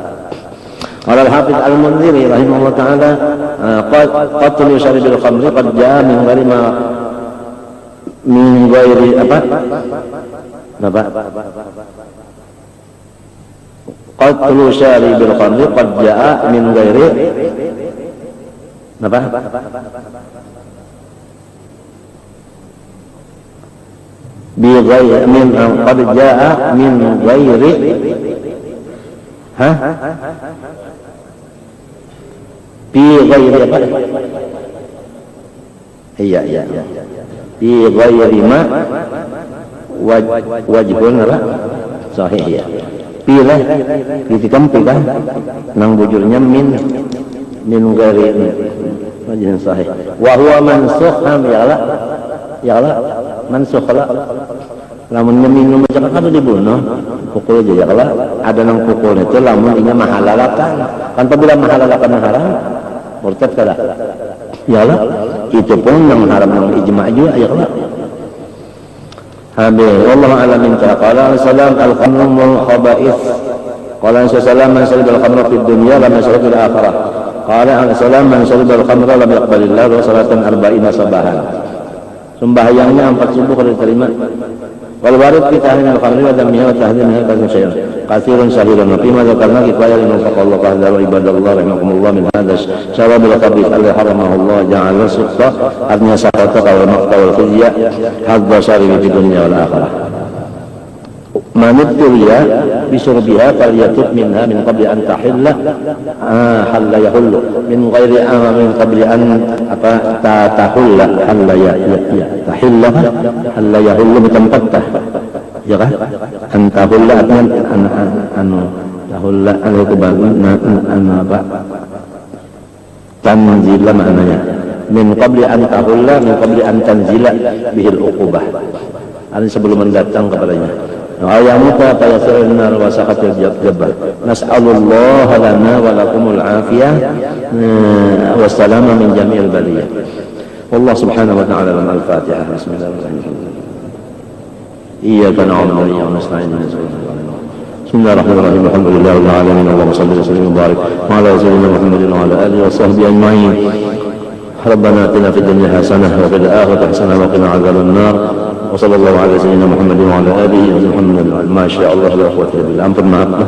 Qala al-Hafidz Al-Munziri rahimahullah taala qatlu syaribil khamri qad jaa min ghairi apa? Qatlu syaribil khamri qad jaa min ghairi apa? Bi ghairi min qad jaa min ghairi Bi ghairi apa? Iya. Bi ghairi ma wajhun apa? Sahih ya. Pilih dikampi kan nang bujurnya min ghairi wajhun sahih. Wa huwa mansukh ya la mansukh la. Lamun minum macam apa dibunuh pukul aja ya kalau ada nang pukul itu lamun inya mahalalakan kan apabila mahalalakan haram murtad kada ya lah itu pun yang haram yang ijma' juga ya Allah. Habis wallahu a'lam min qala salam al-khamrul khaba'ith qala salam man syaribal khamra fid dunya lam yashrab fil akhirah qala salam man syaribal khamra lam yaqbalillah wa salatan arba'ina sabahan. Sembahyangnya 4 subuh kalau diterima. Wal warid fi tahrim al-khamri wa damiha wa tahdhimha katsirun sahirun fi ma dzakarna kifaya liman faqallahu qadara wa ibadallah rahimakumullah min hadha syarabil khabith alladhi haramahu Allah ja'ala suqta artinya sakata wal maqta wal khizya hadza syaribi fi dunya wal akhirah. Manuturiya bisurbiha falyatub minha min qabli an tahilla halla yahullu min ghairi min qabli an apa tahulla halla tahilla halla yahullu bitampatah ya kan antahulla anu tahulla anu apa tanzila maknanya min qabli an tahulla min qabli an tanzila bihil uqubah artinya sebelum mendatang kepadanya. Ayamuka fayasirun nar wa saqatil jabbar. Nas'alullah lana wa lakumul afiyah wassalama min jami'il baliyah. Wallah subhanahu wa ta'ala al-Fatihah. Bismillahirrahmanirrahim. Iyyaka na'budu wa iyyaka nasta'in. Bismillahirrahmanirrahim. Alhamdulillahil alamin. Allahumma shalli wa sallim wa barik ala sayyidina Muhammadin wa ala alihi wa sahbihi ajma'in. ربنا آتنا في الدنيا حسنة وفي الآخرة حسنة وقنا عذاب النار وصلى الله على سيدنا محمد وعلى آله وصحبه وسلم. ما شاء الله لا قوة إلا بالله. Ampun maaf.